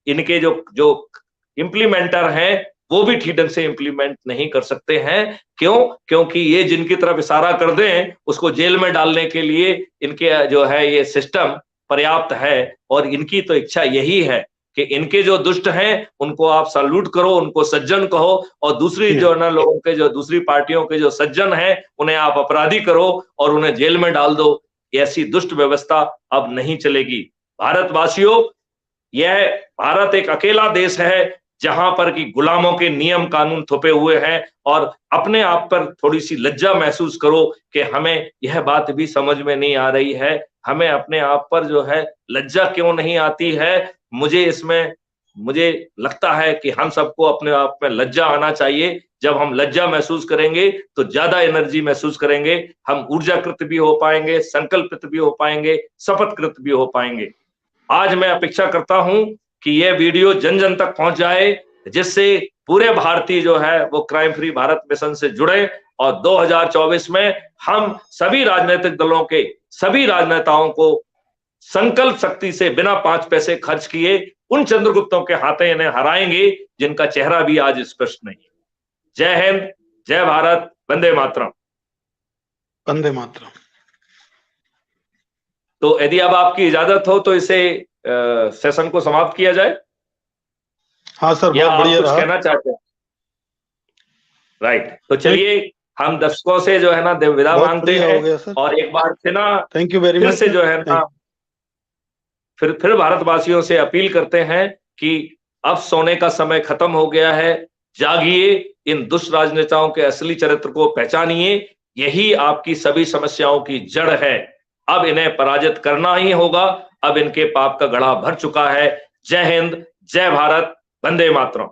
इनके जो जो इंप्लीमेंटर हैं वो भी ठीक ढंग से इंप्लीमेंट नहीं कर सकते हैं। क्यों? क्योंकि ये जिनकी तरफ इशारा कर दें उसको जेल में डालने के लिए इनके जो है ये सिस्टम पर्याप्त है। और इनकी तो इच्छा यही है कि इनके जो दुष्ट हैं उनको आप सल्यूट करो, उनको सज्जन कहो, और दूसरी जो ना लोगों के जो दूसरी पार्टियों के जो सज्जन हैं उन्हें आप अपराधी करो और उन्हें जेल में डाल दो। ऐसी दुष्ट व्यवस्था अब नहीं चलेगी। भारतवासियों, यह भारत एक अकेला देश है जहां पर कि गुलामों के नियम कानून थोपे हुए हैं, और अपने आप पर थोड़ी सी लज्जा महसूस करो कि हमें यह बात भी समझ में नहीं आ रही है, हमें अपने आप पर जो है लज्जा क्यों नहीं आती है। मुझे लगता है कि हम सबको अपने आप में लज्जा आना चाहिए। जब हम लज्जा महसूस करेंगे तो ज्यादा एनर्जी महसूस करेंगे, हम ऊर्जाकृत भी हो पाएंगे, संकल्पित भी हो पाएंगे, शपथकृत भी हो पाएंगे। आज मैं अपेक्षा करता हूं कि यह वीडियो जन जन तक पहुंच जाए, जिससे पूरे भारतीय जो है वो क्राइम फ्री भारत मिशन से जुड़े, और 2024 में हम सभी राजनीतिक दलों के सभी राजनेताओं को संकल्प शक्ति से बिना 5 पैसे खर्च किए उन चंद्रगुप्तों के हाथे इन्हें हराएंगे जिनका चेहरा भी आज स्पष्ट नहीं। जय हिंद, जय भारत, वंदे मातरम। वंदे मातरम। तो यदि अब आपकी इजाजत हो तो इसे सेशन को समाप्त किया जाए। हाँ सर, या बहुत बढ़िया आप कुछ रहा। कहना चाहते हैं? राइट, तो चलिए हम दर्शकों से जो है ना विदा मांगते हैं, और एक बार से ना थैंक यू वेरी मच से जो है ना फिर भारतवासियों से अपील करते हैं कि अब सोने का समय खत्म हो गया है। जागिए, इन दुष्ट राजनेताओं के असली चरित्र को पहचानिए, यही आपकी सभी समस्याओं की जड़ है। अब इन्हें पराजित करना ही होगा, अब इनके पाप का घड़ा भर चुका है। जय हिंद, जय भारत, वंदे मातरम।